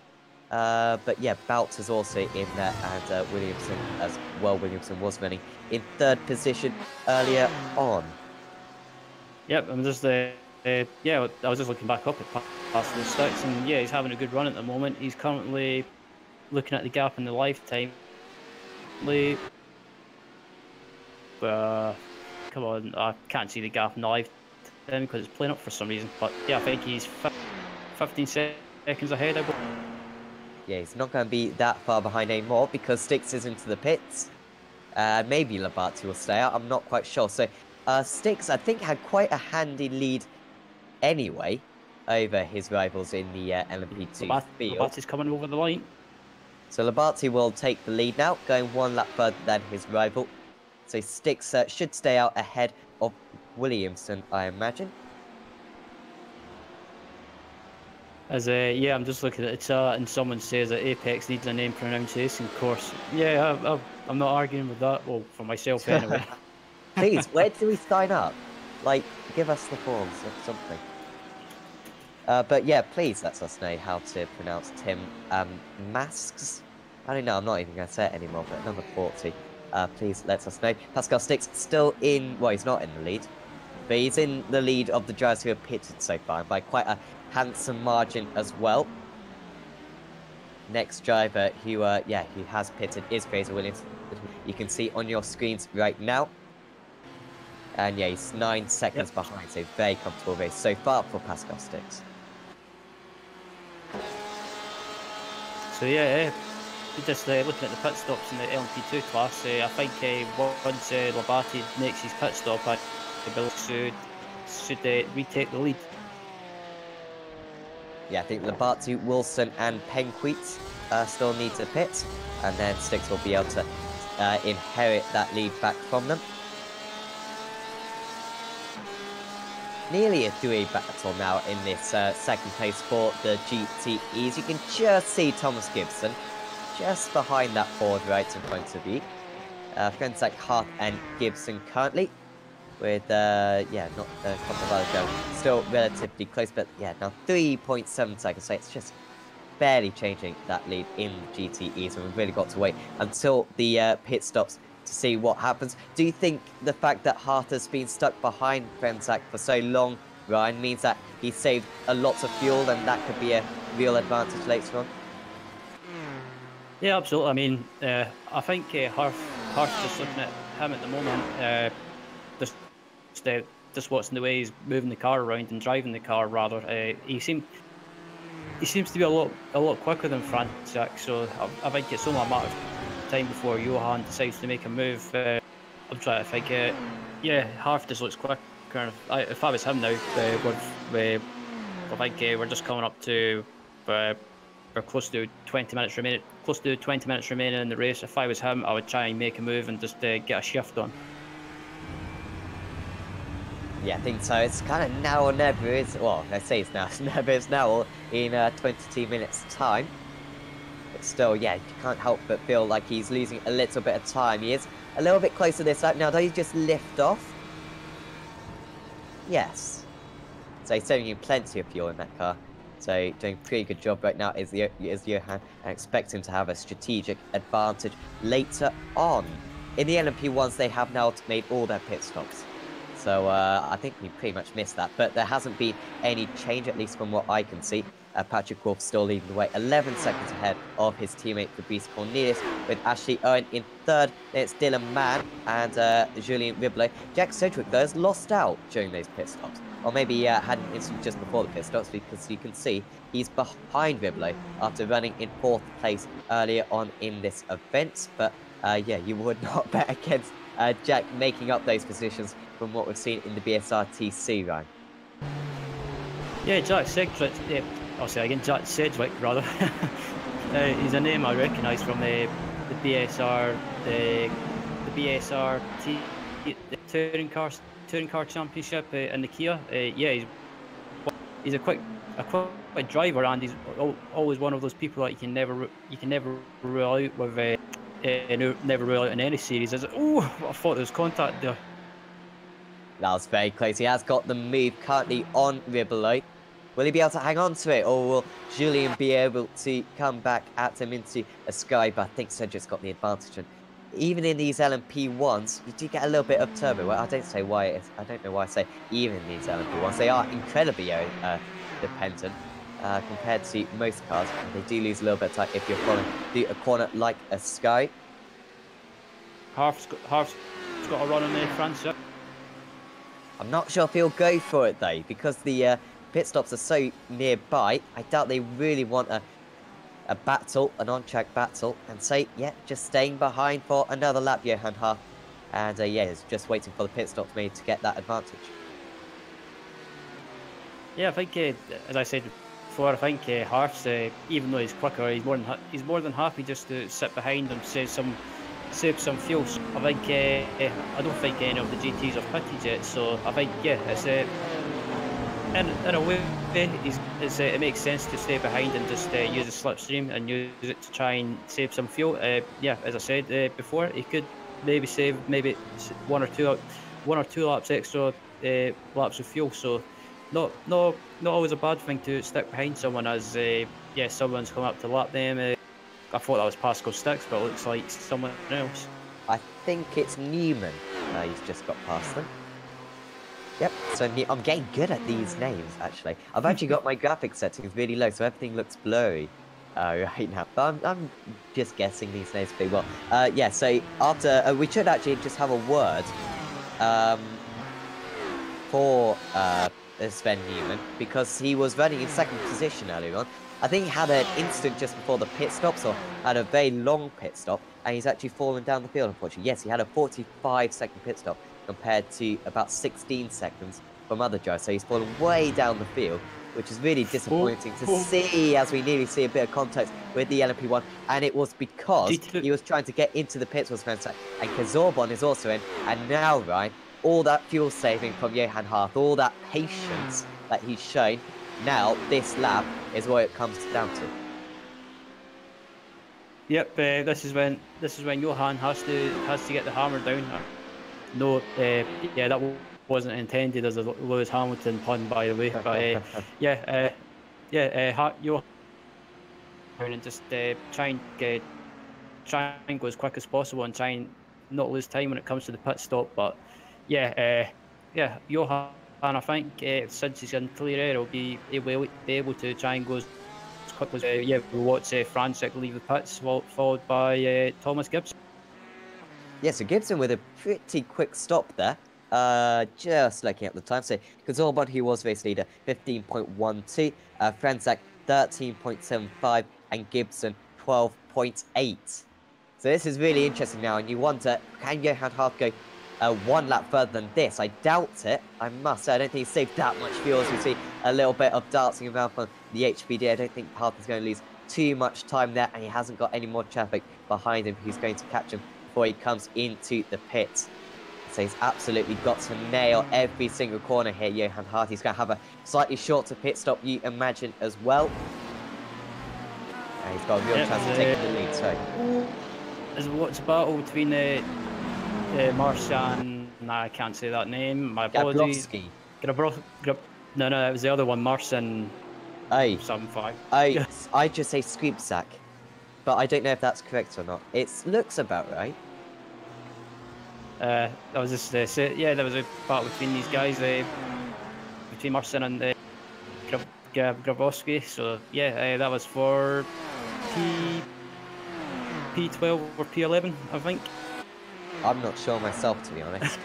But yeah, Boutz is also in there, and Williamson as well. Williamson was running in 3rd position earlier on. Yep, I'm just I was just looking back up at Pascal Stix, and yeah, he's having a good run at the moment. He's currently looking at the gap in the lifetime. Come on, I can't see the gap in the lifetime because it's playing up for some reason. But yeah, I think he's 15 seconds ahead, I believe. Yeah, he's not going to be that far behind anymore because Stix is into the pits. Maybe Labate will stay out, I'm not quite sure. So Stix, I think, had quite a handy lead anyway over his rivals in the LMP2 field. Labate's coming over the line. So Labate will take the lead now, going 1 lap further than his rival. So Stix should stay out ahead of Williamson, I imagine. I'm just looking at it, and someone says that Apex needs a name pronunciation course. Yeah, I'm not arguing with that. Well, for myself anyway. Please, where do we sign up? Like, give us the forms or something. But yeah, please let us know how to pronounce Tim Masks. I don't know, I'm not even going to say it anymore, but number 40. Please let us know. Pascal Sticks still in, well, he's not in the lead, but he's in the lead of the drivers who have pitted so far, by quite a handsome margin as well. Next driver who, who has pitted is Fraser Williams. You can see on your screens right now. And yeah, he's 9 seconds behind, so very comfortable race so far for Pascal Sticks. So yeah, just looking at the pit stops in the LMP2 class, I think once Labate makes his pit stop, I believe should retake the lead. Yeah, I think Labate, Wilson and Penqueat still need to pit, and then Sticks will be able to inherit that lead back from them. Nearly a three-way battle now in this second place for the GTEs. You can just see Thomas Gibson just behind that Ford right in front of you. Friends like Hart and Gibson currently with, not Contavallo still relatively close, but yeah, now 3.7 seconds, so it's just barely changing that lead in the GTEs, and we've really got to wait until the pit stops to see what happens. Do you think the fact that Hart has been stuck behind Frenzak for so long, Ryan, means that he saved a lot of fuel and that could be a real advantage later on? Yeah, absolutely. I mean, I think Hart's just looking at him at the moment, just watching the way he's moving the car around and driving the car, rather. He seems to be a lot quicker than Frenzak, so I think it's only a matter of time before Johan decides to make a move. I'm trying to think. Hart just looks quicker. If I was him now, I think we're just coming up to we're close to 20 minutes remaining. Close to 20 minutes remaining in the race. If I was him, I would try and make a move and just get a shift on. Yeah, I think so. It's kind of now or never. Well, I say it's now. It's never. It's now in 22 minutes' time. But still, yeah, you can't help but feel like he's losing a little bit of time. He is a little bit closer this lap. Now, does he just lift off? Yes. So he's saving you plenty of fuel in that car. So doing a pretty good job right now is Johan, and expect him to have a strategic advantage later on. In the LMP1s, they have now made all their pit stops. So I think we pretty much missed that, but there hasn't been any change, at least from what I can see. Patrick Wolf still leading the way, 11 seconds ahead of his teammate Fabrice Cornelius, with Ashley Owen in third. Then it's Dylan Mann and Julien Riblot. Jack Sedgwick, though, has lost out during those pit stops. Or maybe had an incident just before the pit stops, because you can see he's behind Riblot after running in 4th place earlier on in this event. But you would not bet against Jack making up those positions from what we've seen in the BSRTC, right? Yeah, Jack Sedgwick. I'll say again, Jack Sedgwick, rather. He's a name I recognise from the BSR, the BSRT, the touring car championship in the Kia. He's a quick driver, and he's always one of those people that you can never rule out with. Never rule out in any series. I thought there was contact there. That was very close. He has got the move currently on Ribelow. Will he be able to hang on to it, or will Julien be able to come back at him into a sky? But I think Cedric's got the advantage. And even in these LMP1s, you do get a little bit of turbo. Well, I don't know why I say even in these LMP1s. They are incredibly dependent compared to most cars. And they do lose a little bit of time if you're following through a corner like a sky. Harf's got a run on there, Frenzak. I'm not sure if he'll go for it though, because the pit stops are so nearby. I doubt they really want a battle, an on-track battle, and say, yeah, just staying behind for another lap, Johan Harf. And he's just waiting for the pit stops made to get that advantage. Yeah, I think, as I said before, I think Harf's, even though he's quicker, he's more than happy just to sit behind and save some fuel. So I think I don't think any of the GTs have pitted yet. So I think it's in a way, it makes sense to stay behind and just use the slipstream and use it to try and save some fuel. Yeah, as I said before, he could maybe save one or two laps extra laps of fuel. So, not always a bad thing to stick behind someone as yeah, someone's come up to lap them. I thought that was Pascal Sticks, but it looks like someone else. I think it's Newman. He's just got past them. Yep, so I'm getting good at these names, actually. I've actually got my graphics settings really low, so everything looks blurry right now. But I'm just guessing these names pretty well. Yeah, so after... we should actually just have a word for Sven Newman, because he was running in second position earlier on. I think he had an instant just before the pit stops, or had a very long pit stop, and he's actually fallen down the field, unfortunately. Yes, he had a 45-second pit stop, compared to about 16 seconds from other drivers. So he's fallen way down the field, which is really disappointing to see, as we nearly see a bit of contact with the LMP1. And it was because he was trying to get into the pits, was Spencer, and Kazorbon is also in. And now, Ryan, all that fuel saving from Johan Hart, all that patience that he's shown, now this lap is what it comes down to. Yep, this is when Johan has to get the hammer down. No, yeah, that wasn't intended as a Lewis Hamilton pun, by the way. But Johan, and just try and go as quick as possible and try and not lose time when it comes to the pit stop. But yeah, Johan, I think since he's in clear air, he will be able to try and go as quick as we'll watch Franczyk leave the pits, followed by Thomas Gibson. Yeah, so Gibson with a pretty quick stop there, just looking at the time. So Kazorbon, who was race leader, 15.12, Franczyk 13.75, and Gibson 12.8. So this is really interesting now, and you wonder, can Johan Hart go one lap further than this? I doubt it, I must say. I don't think he saved that much fuel, as we see a little bit of dancing around from the HPD. I don't think Hart is going to lose too much time there, and he hasn't got any more traffic behind him who's going to catch him before he comes into the pit. So he's absolutely got to nail every single corner here, Johan Hart. He's going to have a slightly shorter pit stop, you imagine, as well. And he's got a real chance of taking the lead, so... There's what's a battle between Marsan... Nah, I can't say that name. My apologies. No, it was the other one, Marsan... Aye. 75. I just say Skripczak, but I don't know if that's correct or not. It looks about right. That was just there was a battle between these guys, between Marcin and Grabowski. So yeah, that was for P12 or P11, I think. I'm not sure myself, to be honest.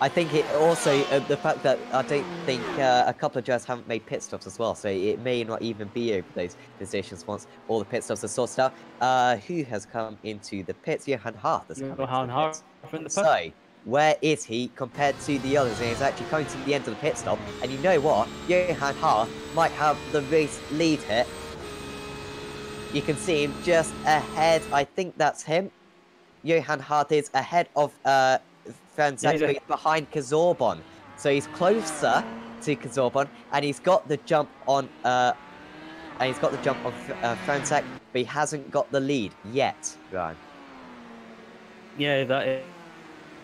I think it also, the fact that I don't think a couple of drivers haven't made pit stops as well, so it may not even be over those positions once all the pit stops are sorted out. Who has come into the pits? Johan Hart has come Johan Hart in the pit. So, where is he compared to the others? And he's actually coming to the end of the pit stop, and you know what? Johan Hart might have the race lead here. You can see him just ahead. I think that's him. Johan Hart is ahead of Franczyk, behind Kazorbon, so he's closer to Kazorbon, and he's got the jump on Franczyk, but he hasn't got the lead yet, Ryan. Yeah, that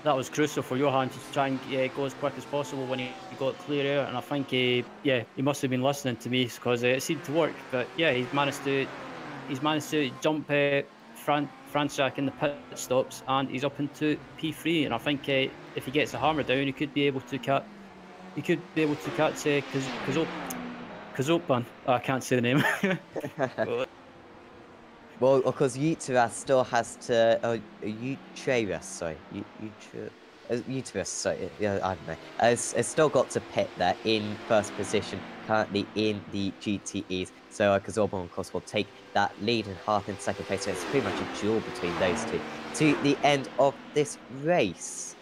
was crucial for Johan to try and go as quick as possible when he got clear air, and I think he must have been listening to me, because it seemed to work. But yeah, he's managed to jump Franczyk in the pit stops, and he's up into P3. And I think if he gets the hammer down, he could be able to catch. Kazopan. I can't say the name. Well, of course, Uteras still has to. Uteras, sorry. Uteras, sorry. Yeah, I don't know. Has still got to pit there in first position, currently in the GTEs. So Kazorbon, of course, will take that lead, and Hart in second place. So it's pretty much a duel between those two to the end of this race.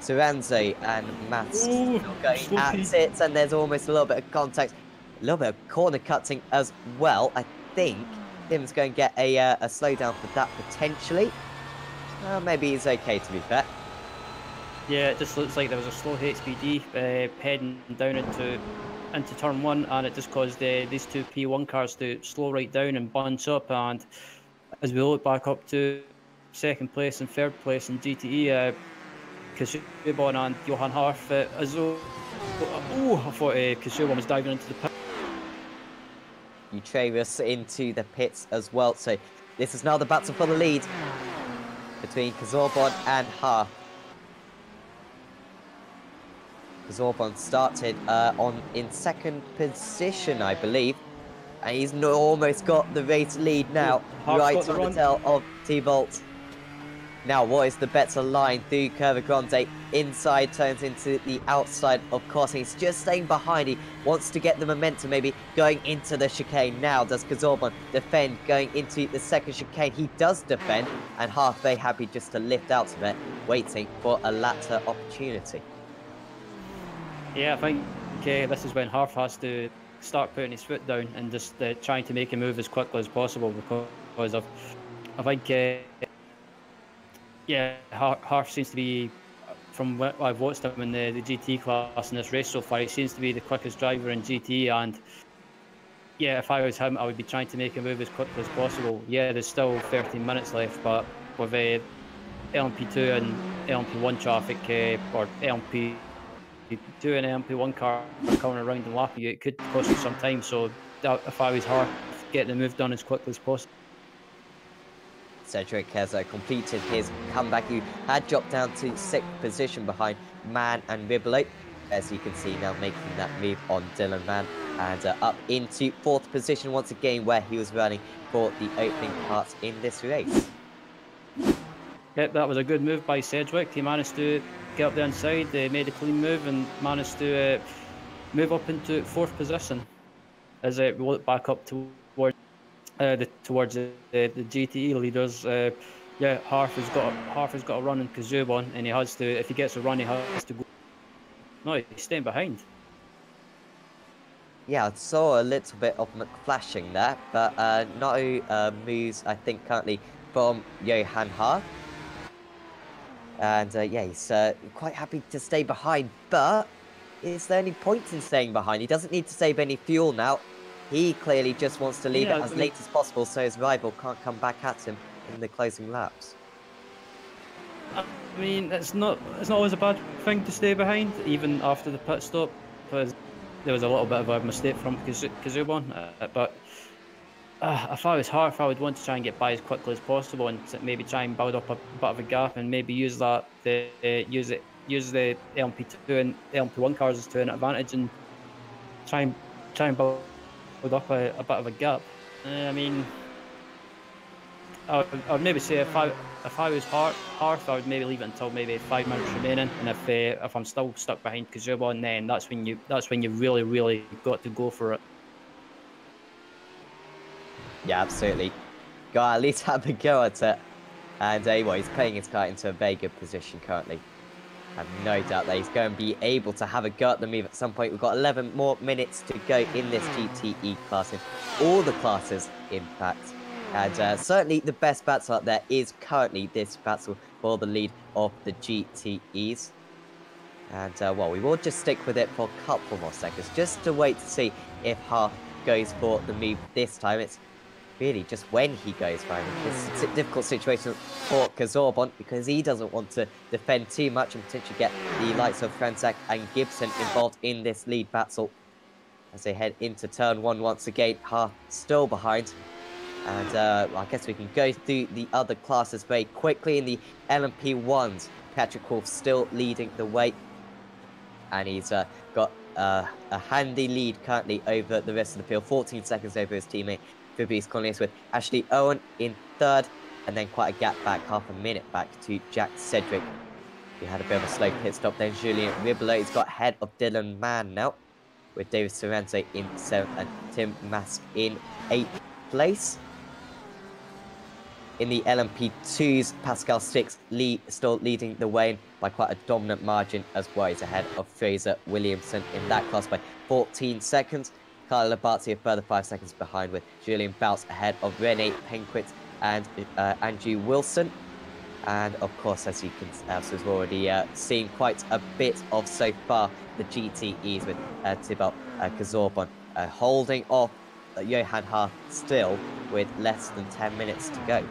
Soranzo and Mats still going at it, and there's almost a little bit of contact, a little bit of corner cutting as well. I think Tim's going to get a slowdown for that potentially. Maybe he's okay, to be fair. Yeah, it just looks like there was a slow HPD heading down into turn one, and it just caused these two P1 cars to slow right down and bunch up. And as we look back up to second place and third place in GTE, Kasubon and Johan Harf, as though I thought Kasubon was diving into the pit. Travis into the pits as well. So this is now the battle for the lead between Kazorbon and Harf. Kazorbon started in second position, I believe. And he's almost got the race lead now, right on the tail of T-Bolt. Now, what is the better line through Curva Grande? Inside turns into the outside, of course. He's just staying behind. He wants to get the momentum, maybe going into the chicane. Now, does Kazorbon defend going into the second chicane? He does defend, and Harf very happy just to lift out of it, waiting for a latter opportunity. Yeah, I think this is when Harf has to start putting his foot down and just trying to make a move as quickly as possible, because I think Harf seems to be, from what I've watched him in the GT class in this race so far, he seems to be the quickest driver in GT. And yeah, if I was him, I would be trying to make a move as quickly as possible. Yeah, there's still 13 minutes left, but with LMP2 and LMP1 traffic, or LMP2 and LMP1 car coming around and lapping you, it could cost you some time. So if I was Harf, get the move done as quickly as possible. Cedric has completed his comeback. He had dropped down to 6th position behind Mann and Ribolo. As you can see now, making that move on Dylan Mann. And up into 4th position once again, where he was running for the opening parts in this race. Yep, that was a good move by Cedric. He managed to get up the inside, made a clean move, and managed to move up into 4th position. As we look back up towards the GTE leaders, Harf has got a run in Kazorbon, and he has to, if he gets a run, he has to go. No, he's staying behind. Yeah, I saw a little bit of McFlashing there, but no moves, I think, currently from Johan Harf. And yeah, he's quite happy to stay behind, but is there any point in staying behind? He doesn't need to save any fuel now. He clearly just wants to leave it as late as possible so his rival can't come back at him in the closing laps. I mean, it's not always a bad thing to stay behind, even after the pit stop, because there was a little bit of a mistake from Kazorbon. But if I was Harf, I would want to try and get by as quickly as possible and maybe try and build up a bit of a gap and maybe use the LMP2 and LMP1 cars to an advantage and try and build up a bit of a gap. I mean, I would maybe say if I was Harf, I would maybe leave it until maybe 5 minutes remaining, and if I'm still stuck behind Kazorbon, then that's when you really got to go for it. Yeah, absolutely. Got to at least have a go at it. And well, he's putting his car into a very good position currently. I have no doubt that he's going to be able to have a go at the move at some point. We've got 11 more minutes to go in this GTE class, in all the classes, in fact. And certainly the best battle out there is currently this battle for the lead of the GTEs. And well, we will just stick with it for a couple more seconds, just to wait to see if Harf goes for the move this time. It's really just when he goes for it. It's a difficult situation for Kazorbon because he doesn't want to defend too much and potentially get the likes of Franzak and Gibson involved in this lead battle. As they head into turn 1 once again, Harf still behind. And I guess we can go through the other classes very quickly. In the LMP1s, Patrick Wolf still leading the way. And he's got a handy lead currently over the rest of the field. 14 seconds over his teammate Fabrice Cornelius, with Ashley Owen in 3rd. And then quite a gap back, half a minute back to Jack Cedric. He had a bit of a slow pit stop then. Julien Ribolo, he's got ahead of Dylan Mann now, with David Sorrento in 7th and Tim Mask in 8th place. In the LMP2s, Pascal Six still leading the way by quite a dominant margin as well. He's ahead of Fraser Williamson in that class by 14 seconds. Carlo Labartzi a further 5 seconds behind, with Julian Boutz ahead of Rene Penquit and Andrew Wilson. And of course, as you can, as we've already seen quite a bit of so far, the GTEs with Thibaut Kazorbon holding off Johan Hart still with less than 10 minutes to go.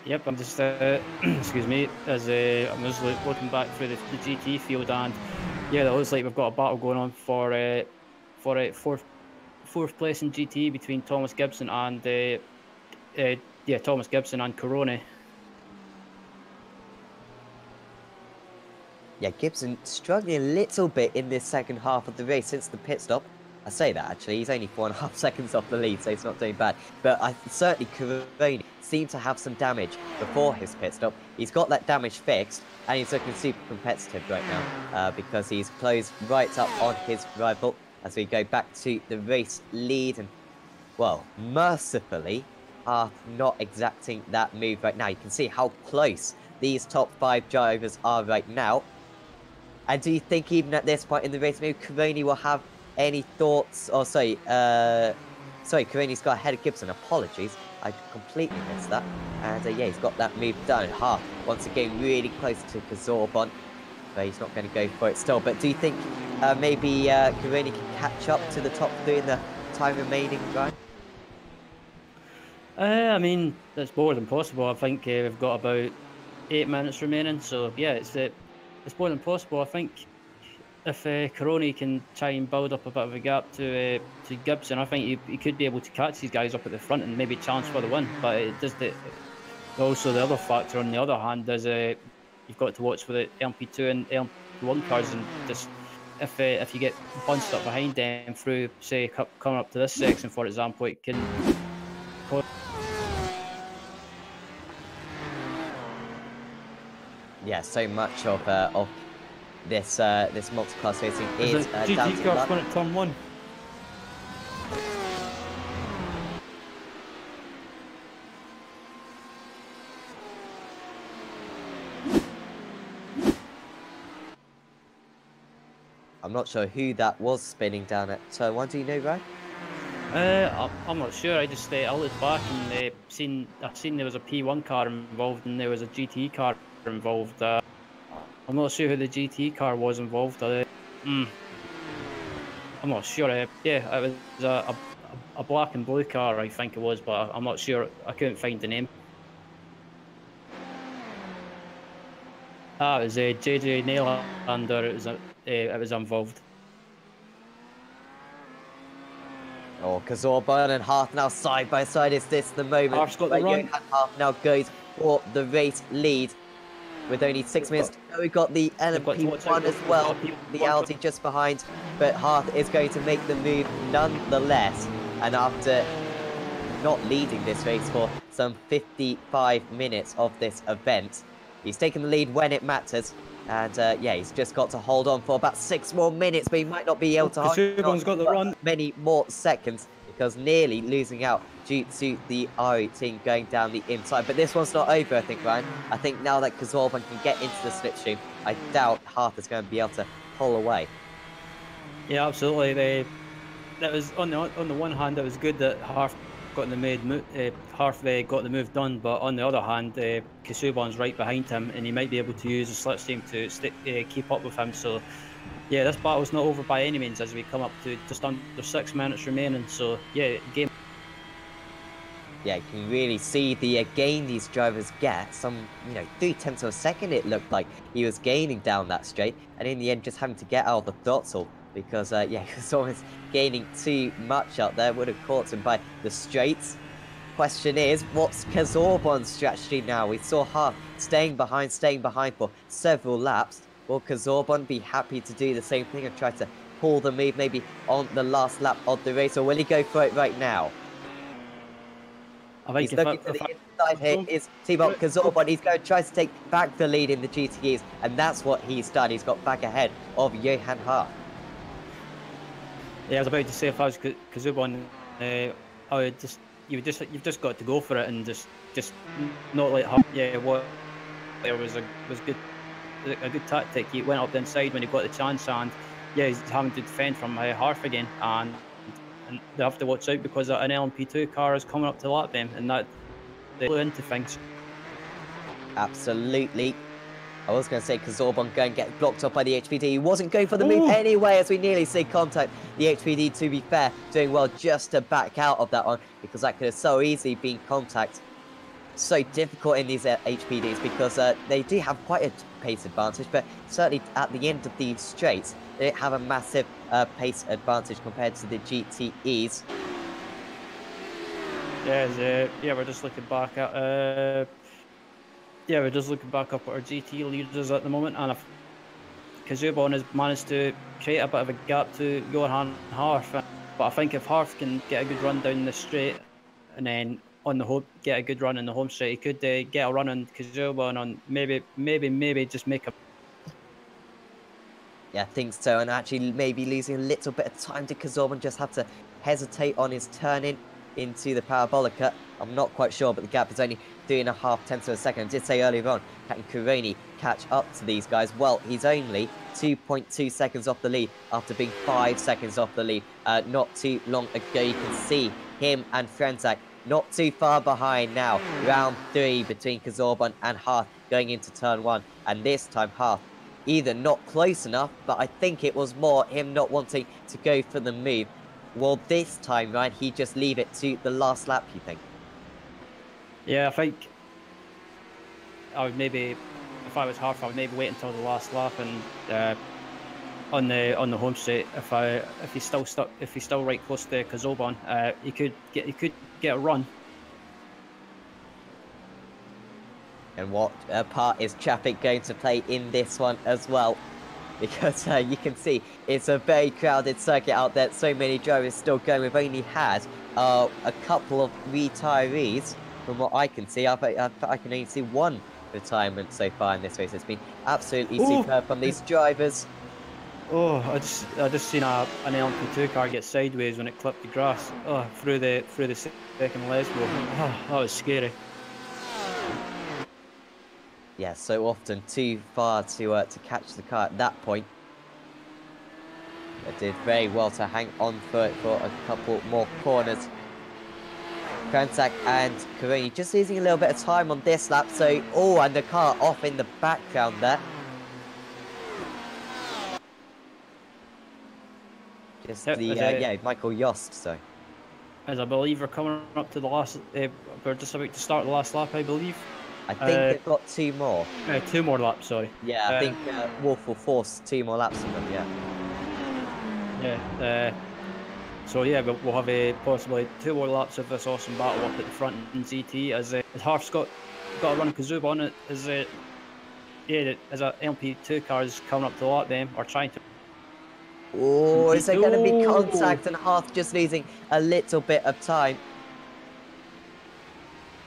Yep, I'm just excuse me, as I'm just looking back through the GT field, and yeah, it looks like we've got a battle going on for fourth place in GT between Thomas Gibson and Thomas Gibson and Corone. Yeah, Gibson struggling a little bit in this second half of the race since the pit stop. I say that actually, he's only 4.5 seconds off the lead, so he's not doing bad. But I certainly Corone seemed to have some damage before his pit stop. He's got that damage fixed, and he's looking super competitive right now because he's closed right up on his rival as we go back to the race lead. And well, mercifully, are not exacting that move right now. You can see how close these top 5 drivers are right now. And do you think even at this point in the race, maybe Corone will have any thoughts? Or sorry, Corone's got ahead of Gibson. Apologies, I completely missed that. And yeah, he's got that move done. Hart once again really close to Kazorbon, but he's not going to go for it still. But do you think maybe Corone can catch up to the top 3 in the time remaining, Ryan? I mean, that's more than possible. I think we've got about 8 minutes remaining, so yeah, it's more than possible. I think if Corone can try and build up a bit of a gap to Gibson, I think he could be able to catch these guys up at the front and maybe chance for the win. But it does also the other factor on the other hand is you've got to watch for the LMP2 and LMP1 cars, and just if you get bunched up behind them through, say, coming up to this section, for example, it can cause. Yeah, so much of this multi-class racing is down GT to car luck. at turn 1. I'm not sure who that was spinning down at turn 1. Do you know, Ryan? I'm not sure. I just I looked back and I seen there was a P1 car involved and there was a GT car involved. I'm not sure who the GT car was involved. I'm not sure. Yeah, it was a black and blue car, I think it was, but I'm not sure. I couldn't find the name. It was JJ Naylor. It was involved. Oh, Kazorbon and Hart now side by side. Is this the moment Hart's got the where run. Johan Hart now goes for the race lead with only 6 minutes to go? We've got the LMP1 as well, the Audi just behind, but Hart is going to make the move nonetheless. And after not leading this race for some 55 minutes of this event, he's taken the lead when it matters. And yeah, he's just got to hold on for about 6 more minutes, but he might not be able to hold on got the run. many more seconds because nearly losing out due to the iRacing going down the inside. But this one's not over, I think, Ryan. I think now that Kazorbon can get into the slipstream, I doubt Hart is going to be able to pull away. Yeah, absolutely. That was on the one hand, it was good that Hart got the got the move done, but on the other hand, Kazorbon's right behind him, and he might be able to use the slipstream to keep up with him. So, yeah, this battle's not over by any means as we come up to just under 6 minutes remaining. So, yeah, game. Yeah, you can really see the gain these drivers get. Some, 0.3 of a second it looked like he was gaining down that straight, and in the end just having to get out of the throttle because, yeah, he was almost gaining too much out there. Would have caught him by the straights. Question is, what's Kazorbon's strategy now? We saw Hart staying behind for several laps. Will Kazorbon be happy to do the same thing and try to pull the move maybe on the last lap of the race, or will he go for it right now? He's looking to the inside here is Thibaut Kazorbon. He's going to try to take back the lead in the GTEs, and that's what he's done. He's got back ahead of Johan Hart. Yeah, I was about to say if I was Kazorbon, I would you've just got to go for it and just not let Hart. Yeah, what there was a good tactic. He went up the inside when he got the chance, and yeah, he's having to defend from Hart again, and they have to watch out because an LMP2 car is coming up to lap them, and that into things. Absolutely. I was going to say Zorbon going to get blocked up by the HPD. He wasn't going for the move anyway, as we nearly see contact. The HPD, to be fair, doing well just to back out of that one, because that could have so easily been contact. So difficult in these HPDs because they do have quite a pace advantage, but certainly at the end of these straights, they have a massive pace advantage compared to the GTEs. Yeah, we're just looking back at we're just looking back up at our GT leaders at the moment, and if Kazubon has managed to create a bit of a gap to Johan Harf, but I think if Harf can get a good run down the straight and then on the home get a good run in the home straight, he could get a run on Kazubon on maybe just make a. Yeah, I think so, and actually maybe losing a little bit of time to Kazorban, just have to hesitate on his turn into the Parabolica. I'm not quite sure, but the gap is only 3.5 tenths of a second. I did say earlier on, can Kuroni catch up to these guys? Well, he's only 2.2 seconds off the lead after being 5 seconds off the lead not too long ago. You can see him and Frenzak not too far behind now. Round 3 between Kazorban and Hearth going into turn 1, and this time Hearth either not close enough, but I think it was more him not wanting to go for the move. Well, this time, Ryan, he just leave it to the last lap, you think? Yeah, I think I would maybe, if I was Harf, I would maybe wait until the last lap and on the home straight. If he's still right close to Kazobon, he could get a run. And what part is traffic going to play in this one as well? Because you can see it's a very crowded circuit out there. So many drivers still going. We've only had a couple of retirees from what I can see. I can only see one retirement so far in this race. It's been absolutely superb from these drivers. Oh, I just seen an LMP2 car get sideways when it clipped the grass. Oh, through the second Lesbo. Oh, that was scary. Yeah, so often too far to catch the car at that point. They did very well to hang on for it for a couple more corners. Krantak and Karuni just losing a little bit of time on this lap. So, and the car off in the background there. Just Michael Yost, so. As I believe we're coming up to the last, we're just about to start the last lap, I believe. I think they've got 2 more. 2 more laps, sorry. Yeah, I think Wolf will force 2 more laps from them, yeah. Yeah, so yeah, we'll have possibly 2 more laps of this awesome battle up at the front in ZT as Harf's got a run Kazoob on it as a LMP2 car is coming up to the lap them, or trying to. Oh, is there going to be contact and Hearth just losing a little bit of time?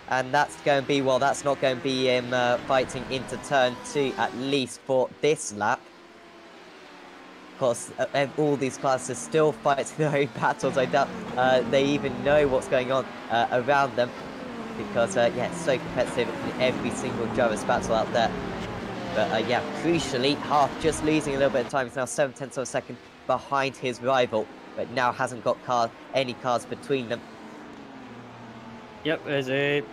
And that's going to be, well, that's not going to be him fighting into turn 2, at least for this lap. Of course, all these classes still fighting their own battles. I doubt they even know what's going on around them. Because, it's so competitive in every single driver's battle out there. But, crucially, Hearth just losing a little bit of time. He's now 7 tenths of a second behind his rival. But now hasn't got any cars between them. Yep, there's and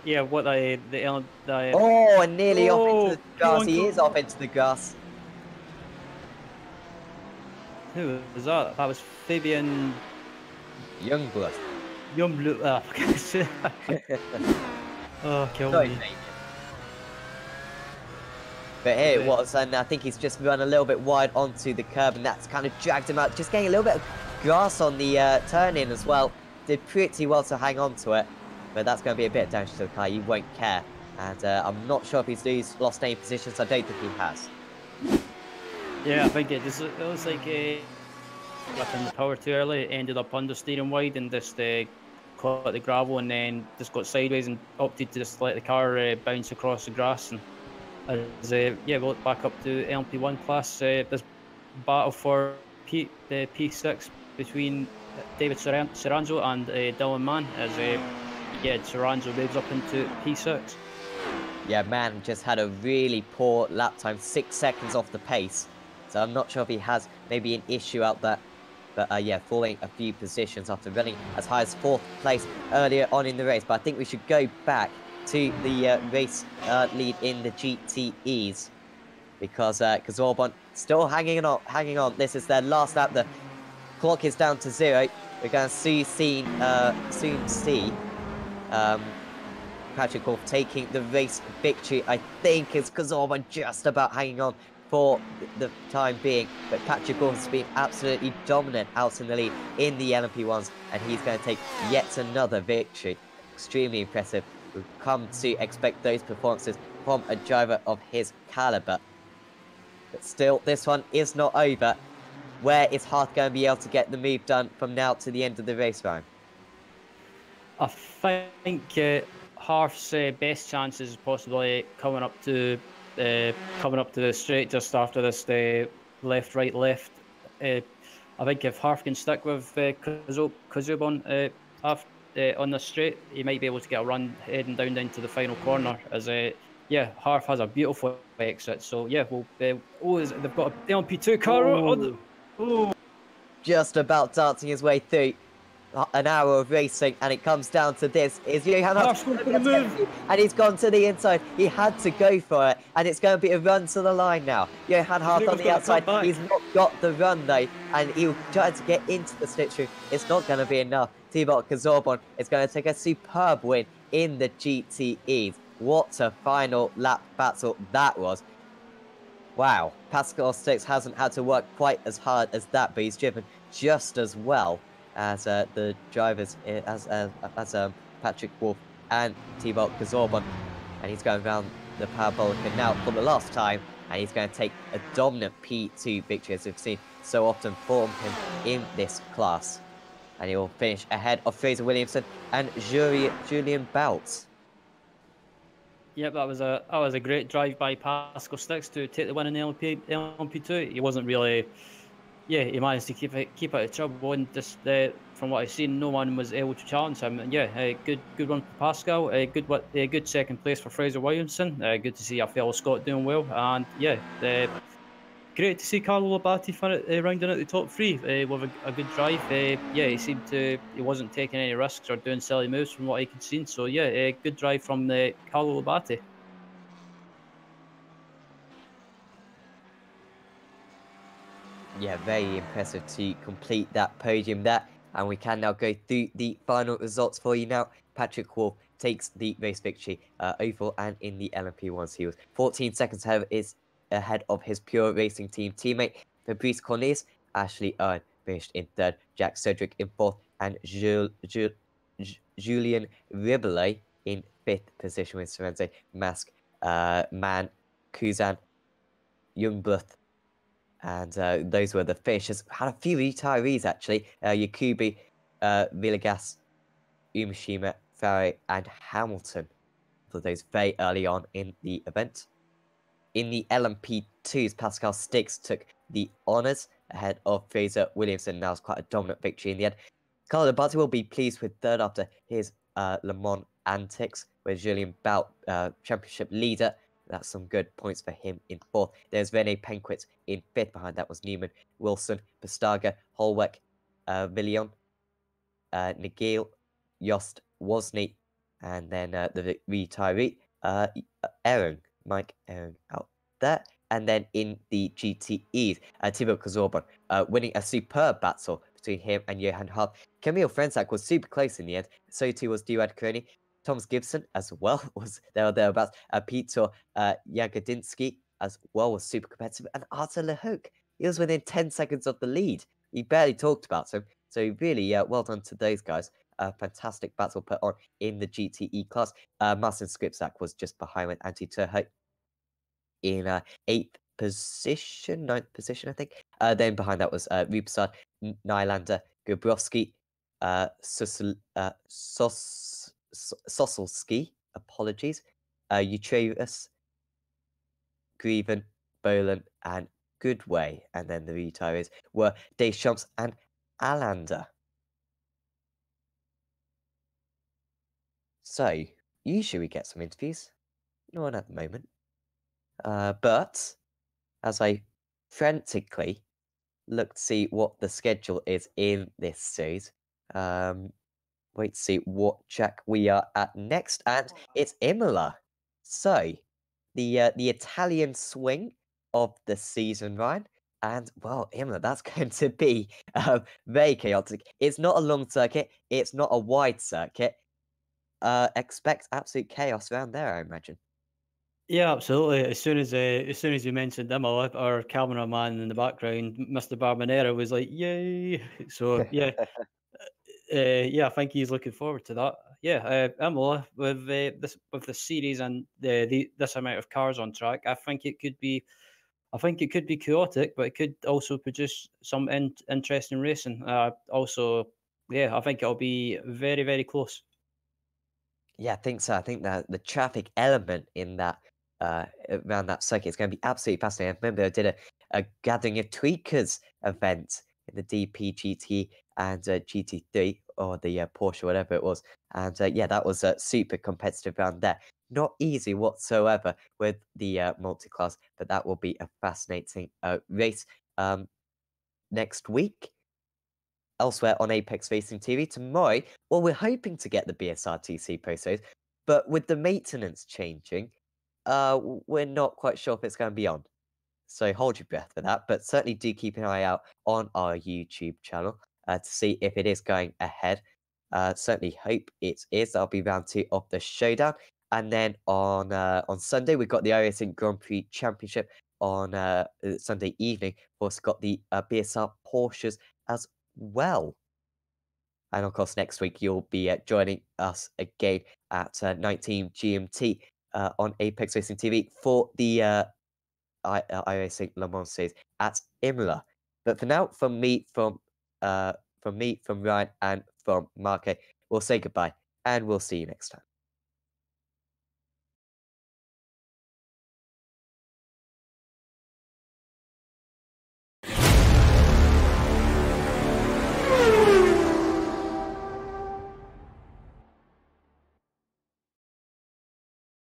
nearly off into the grass. He is off into the grass. Who was that? That was Fabian Youngblood. Oh, kill me. But here it was, and I think he's just run a little bit wide onto the curb, and that's kind of dragged him out. Just getting a little bit of grass on the turn-in as well. Did pretty well to hang on to it. But that's going to be a bit of damage to the car. You won't care. And I'm not sure if he's lost any positions. I don't think he has. Yeah, I think it was like lifting the power too early. It ended up understeering wide and just caught the gravel and then just got sideways and opted to just let the car bounce across the grass. And we look back up to LMP1 class. This battle for the P6 between David Saranzo and Dylan Mann as Saranzo moves up into P6. Yeah, Mann just had a really poor lap time, 6 seconds off the pace. So I'm not sure if he has maybe an issue out there. But falling a few positions after running as high as 4th place earlier on in the race. But I think we should go back to the race lead in the GTEs because Zorbon still hanging on. This is their last lap. The clock is down to 0. We're going to soon see Patrick Wolf taking the race victory. I think it's Zorbon just about hanging on for the time being, but Patrick Wolf has been absolutely dominant out in the lead in the LMP1s, and he's going to take yet another victory. Extremely impressive. We've come to expect those performances from a driver of his caliber. But still, this one is not over. Where is Hart going to be able to get the move done from now to the end of the race round? I think Harf's best chances is possibly coming up to the straight just after this left, right, left. I think if Harf can stick with Kazubon on the straight, he might be able to get a run heading down into the final corner. As Harf has a beautiful exit. So yeah, they've got a LMP2 car. Just about dancing his way through an hour of racing, and it comes down to this. Is Johan Hart going to move? And he's gone to the inside. He had to go for it, and it's going to be a run to the line now. Johan Hart on the outside. He's not got the run though, and he'll try to get into the slipstream. It's not going to be enough. Thibaut Zorbon is going to take a superb win in the GTEs. What a final lap battle that was. Wow, Pascal Stix hasn't had to work quite as hard as that, but he's driven just as well as the drivers, as Patrick Wolf and Thibaut Zorbon. And he's going around the Parabolica now for the last time, and he's going to take a dominant P2 victory, as we've seen so often from him in this class. And he will finish ahead of Fraser Williamson and Julian Bout. Yep, that was a great drive by Pascal Stix to take the win in the LMP2. He wasn't really, he managed to keep out of trouble, and just from what I've seen, no one was able to challenge him. And good run for Pascal. Good second place for Fraser Williamson. Good to see a fellow Scot doing well, and great to see Carlo Labate rounding out the top 3 with a good drive. He wasn't taking any risks or doing silly moves from what I could see. So good drive from Carlo Labate. Yeah, very impressive to complete that podium there. And we can now go through the final results for you now. Patrick Wolf takes the race victory overall and in the LMP1s. He was 14 seconds ahead of his Pure Racing Team teammate Fabrice Cornelius. Ashley Earn finished in 3rd, Jack Cedric in 4th, and Julien Ribelet in 5th position with Sorense, Mask, Man, Kuzan, Youngblood. And those were the finishers. Had a few retirees actually. Yakubi, Villegas, Umeshima, Ferrari, and Hamilton. For those very early on in the event. In the LMP2s, Pascal Stix took the honours ahead of Fraser Williamson. That was quite a dominant victory in the end. Carlo Labate will be pleased with 3rd after his Le Mans antics, with Julien Bout, championship leader. That's some good points for him in 4th. There's Rene Penquit in 5th. Behind that was Newman, Wilson, Pastaga, Holweck, Villion, Nigel, Yost, Wozni, and then the retiree, Mike Aaron out there. And then in the GTEs, Thibaut Zorbon winning a superb battle between him and Johan Hart. Camille Frensac was super close in the end. So too was Durad Kroni. Thomas Gibson as well was there or thereabouts. Peter Jagodinsky as well was super competitive. And Arthur Lehouk, he was within 10 seconds of the lead. He barely talked about him. So really, well done to those guys. A fantastic battle put on in the GTE class. Marcin Skripczak was just behind with Antti Terho in 8th position, 9th position, I think. Then behind that was Rupsard, Nylander, Gabrovski, Sosolski, apologies, Utreus, Grieven, Boland, and Goodway. And then the retirees were Deschamps and Alander. So, usually we get some interviews. No one at the moment. But as I frantically look to see what the schedule is in this series, wait to see what track we are at next, and it's Imola. So, the Italian swing of the season, Ryan, and well, Imola, that's going to be very chaotic. It's not a long circuit, it's not a wide circuit. Expect absolute chaos around there, I imagine. Yeah, absolutely. As soon as you mentioned Imola, our cameraman in the background, Mr. Barbanera, was like, "Yay!" So yeah, yeah, I think he's looking forward to that. Yeah, Imola with the series and this amount of cars on track, I think it could be. I think it could be chaotic, but it could also produce some interesting racing. Also, yeah, I think it'll be very, very close. Yeah, I think so. I think that the traffic element in that around that circuit is going to be absolutely fascinating. I remember I did a gathering of tweakers event in the DP GT and GT3 or the Porsche, whatever it was, and yeah, that was super competitive around there. Not easy whatsoever with the multi-class, but that will be a fascinating race next week. Elsewhere on Apex Racing TV tomorrow, well, we're hoping to get the BSRTC posters, but with the maintenance changing, we're not quite sure if it's going to be on. So hold your breath for that, but certainly do keep an eye out on our YouTube channel to see if it is going ahead. Certainly hope it is. That'll be round 2 of the showdown, and then on Sunday we've got the iRacing Grand Prix Championship on Sunday evening. We've also got the BSR Porsches as well. And of course, next week you'll be joining us again at 19 GMT on Apex Racing TV for the iRacing Le Mans series at Imola. But for now, from Ryan, and from Marco, we'll say goodbye, and we'll see you next time.